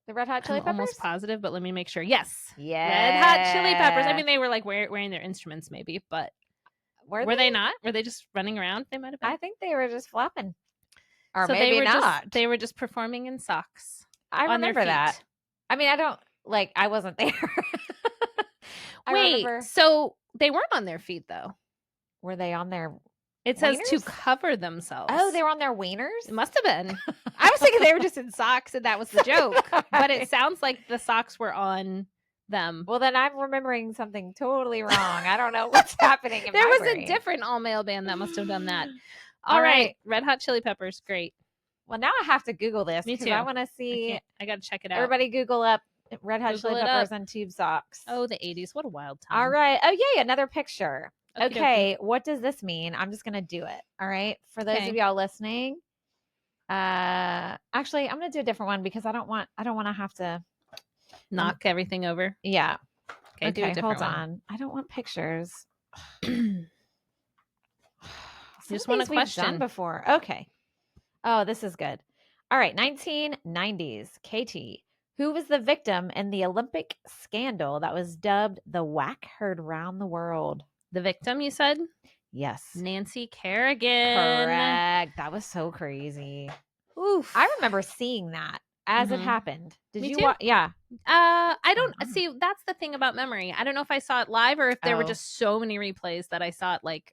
The Red Hot Chili Peppers? Almost positive, but let me make sure. Yes. Yeah. Red Hot Chili Peppers. I mean, they were like wearing their instruments maybe, but were they not? Were they just running around? They might have been. I think they were just flopping. Or so maybe not. They were just performing in socks. I remember that. I mean, I wasn't there. Wait, so they weren't on their feet though. Were they on their It says to cover themselves. Oh, they were on their wieners? It must have been. I was thinking they were just in socks and that was the joke. But it sounds like the socks were on them. Well, then I'm remembering something totally wrong. I don't know what's happening in There my was brain. a different all-male band that must have done that. All right. Red Hot Chili Peppers. Great. Well, now I have to Google this. Me too. I want to see. I got to check it out. Everybody Google up Red Hot Chili Peppers and tube socks. Oh, the 80s. What a wild time. All right. Oh, yay. Another picture. Okay. What does this mean? I'm just going to do it. All right. For those of y'all listening, actually, I'm going to do a different one because I don't want to have to knock everything over. Yeah. Okay, do a different hold one. on. I don't want pictures. Just want a question. We've done before. Okay. Oh, this is good. All right. 1990s. KT. Who was the victim in the Olympic scandal that was dubbed the whack heard round the world? The victim, you said? Yes. Nancy Kerrigan. Correct. That was so crazy. Oof. I remember seeing that as it happened. Did Me you too. Yeah. I don't see. That's the thing about memory. I don't know if I saw it live or if there were just so many replays that I saw it like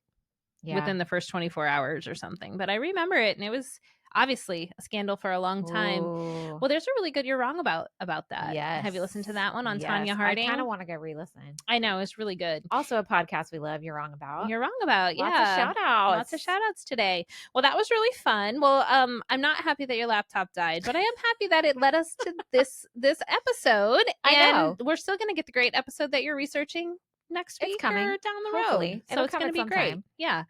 within the first 24 hours or something. But I remember it, and it was obviously a scandal for a long time. Ooh. Well, there's a really good You're Wrong about that. Yes. Have you listened to that one on Tanya Harding? I kind of want to go re-listen. I know, it's really good. Also a podcast we love, You're Wrong About. You're Wrong About, yeah. Lots of shout outs. Lots of shout outs today. Well, that was really fun. Well, I'm not happy that your laptop died, but I am happy that it led us to this episode. I know. We're still going to get the great episode that you're researching next It's week coming. or down the Hopefully. road. So It'll it's come going to at be some great. time. Yeah.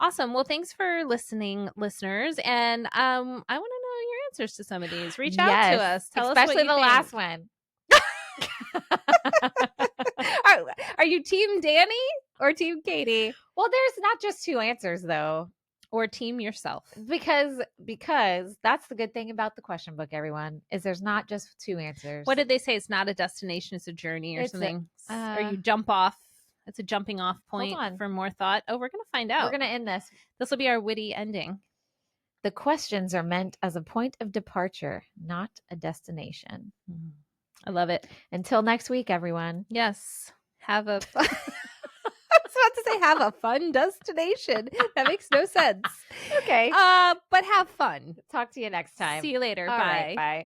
Awesome. Well, thanks for listening, listeners. And I want to know your answers to some of these. Reach out to us. Tell especially us what you the last think. one. Are you team Danny or team Katie? Well, there's not just two answers though. Or team yourself. Because that's the good thing about the question book, everyone, is there's not just two answers. What did they say? It's not a destination, it's a journey or something. Or you jump off. It's a jumping off point for more thought. Oh, we're going to find out. We're going to end this. This will be our witty ending. The questions are meant as a point of departure, not a destination. I love it. Until next week, everyone. Yes. Have a I was about to say have a fun destination. That makes no sense. Okay. But have fun. Talk to you next time. See you later. All Bye. right, bye.